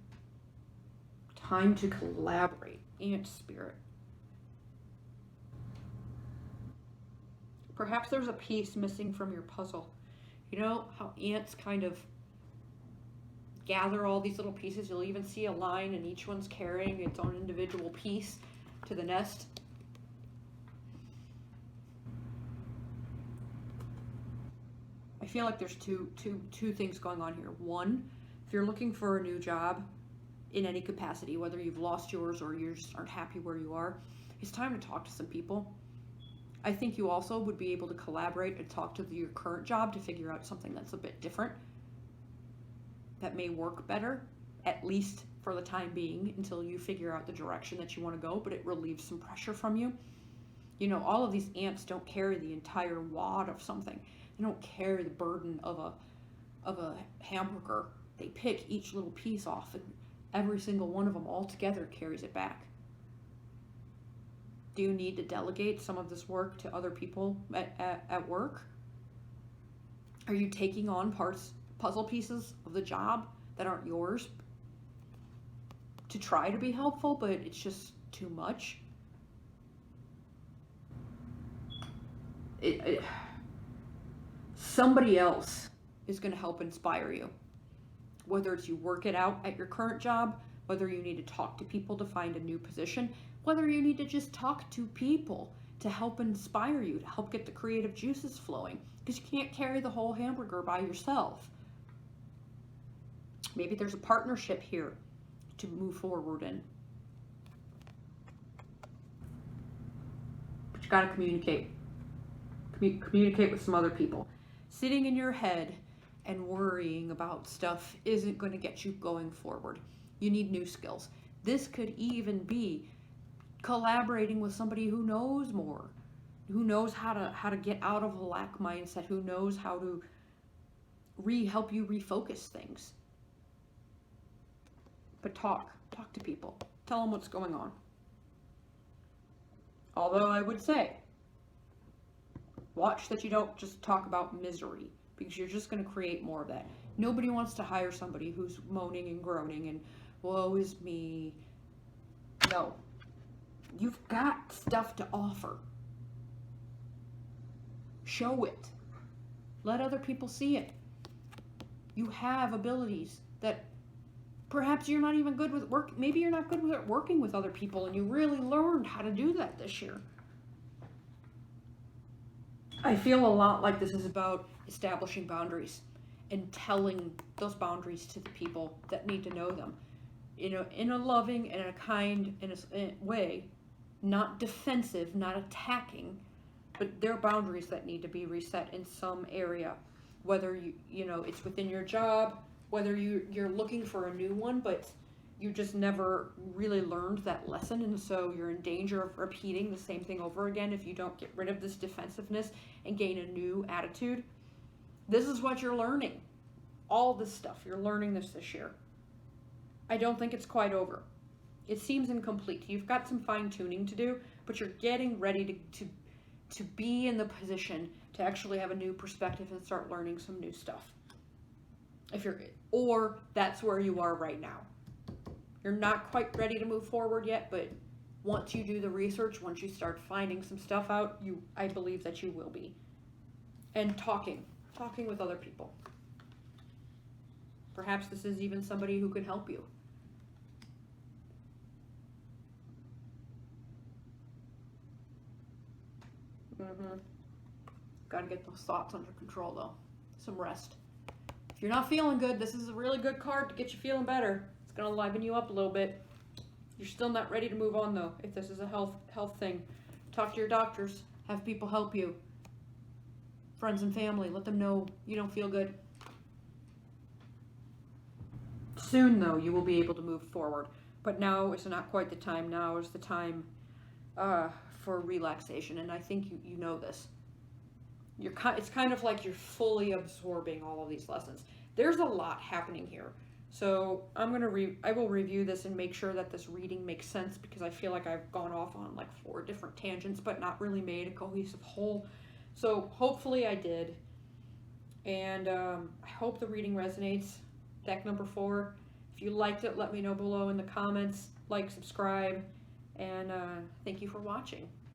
Time to collaborate. Ant spirit. Perhaps there's a piece missing from your puzzle. You know how ants kind of gather all these little pieces? You'll even see a line and each one's carrying its own individual piece to the nest. I feel like there's two things going on here. One, if you're looking for a new job in any capacity, whether you've lost yours or you just aren't happy where you are, it's time to talk to some people. I think you also would be able to collaborate and talk to your current job to figure out something that's a bit different, that may work better, at least for the time being, until you figure out the direction that you want to go, but it relieves some pressure from you. You know, all of these ants don't carry the entire wad of something. They don't carry the burden of a hamburger. They pick each little piece off, and every single one of them all together carries it back. Do you need to delegate some of this work to other people at work? Are you taking on puzzle pieces of the job that aren't yours to try to be helpful, but it's just too much? Somebody else is going to help inspire you. Whether it's you work it out at your current job, whether you need to talk to people to find a new position, whether you need to just talk to people to help inspire you, to help get the creative juices flowing, because you can't carry the whole hamburger by yourself. Maybe there's a partnership here to move forward in. But you got to communicate. Communicate with some other people. Sitting in your head and worrying about stuff isn't going to get you going forward. You need new skills. This could even be collaborating with somebody who knows more, who knows how to get out of a lack mindset, who knows how to help you refocus things. But talk to people. Tell them what's going on. Although I would say, watch that you don't just talk about misery, because you're just going to create more of that. Nobody wants to hire somebody who's moaning and groaning and woe is me. No. You've got stuff to offer. Show it. Let other people see it. You have abilities that Perhaps you're not even good with work. Maybe you're not good with working with other people, and you really learned how to do that this year. I feel a lot like this is about establishing boundaries and telling those boundaries to the people that need to know them, in a loving and a kind way, not defensive, not attacking, but there are boundaries that need to be reset in some area, whether it's within your job, whether you're looking for a new one, but you just never really learned that lesson, and so you're in danger of repeating the same thing over again if you don't get rid of this defensiveness and gain a new attitude. This is what you're learning. All this stuff, you're learning this year. I don't think it's quite over. It seems incomplete. You've got some fine-tuning to do, but you're getting ready to be in the position to actually have a new perspective and start learning some new stuff. Or that's where you are right now. You're not quite ready to move forward yet, but once you do the research, once you start finding some stuff out, I believe that you will be. And talking with other people. Perhaps this is even somebody who can help you. Got to get those thoughts under control, though. Some rest. If you're not feeling good, this is a really good card to get you feeling better. It's going to liven you up a little bit. You're still not ready to move on, though, if this is a health thing. Talk to your doctors. Have people help you. Friends and family. Let them know you don't feel good. Soon, though, you will be able to move forward. But now is not quite the time. Now is the time for relaxation, and I think you know this. It's kind of like you're fully absorbing all of these lessons. There's a lot happening here. So I will review this and make sure that this reading makes sense, because I feel like I've gone off on like 4 different tangents but not really made a cohesive whole. So hopefully I did. And I hope the reading resonates. Deck number 4. If you liked it, let me know below in the comments. Like, subscribe, and thank you for watching.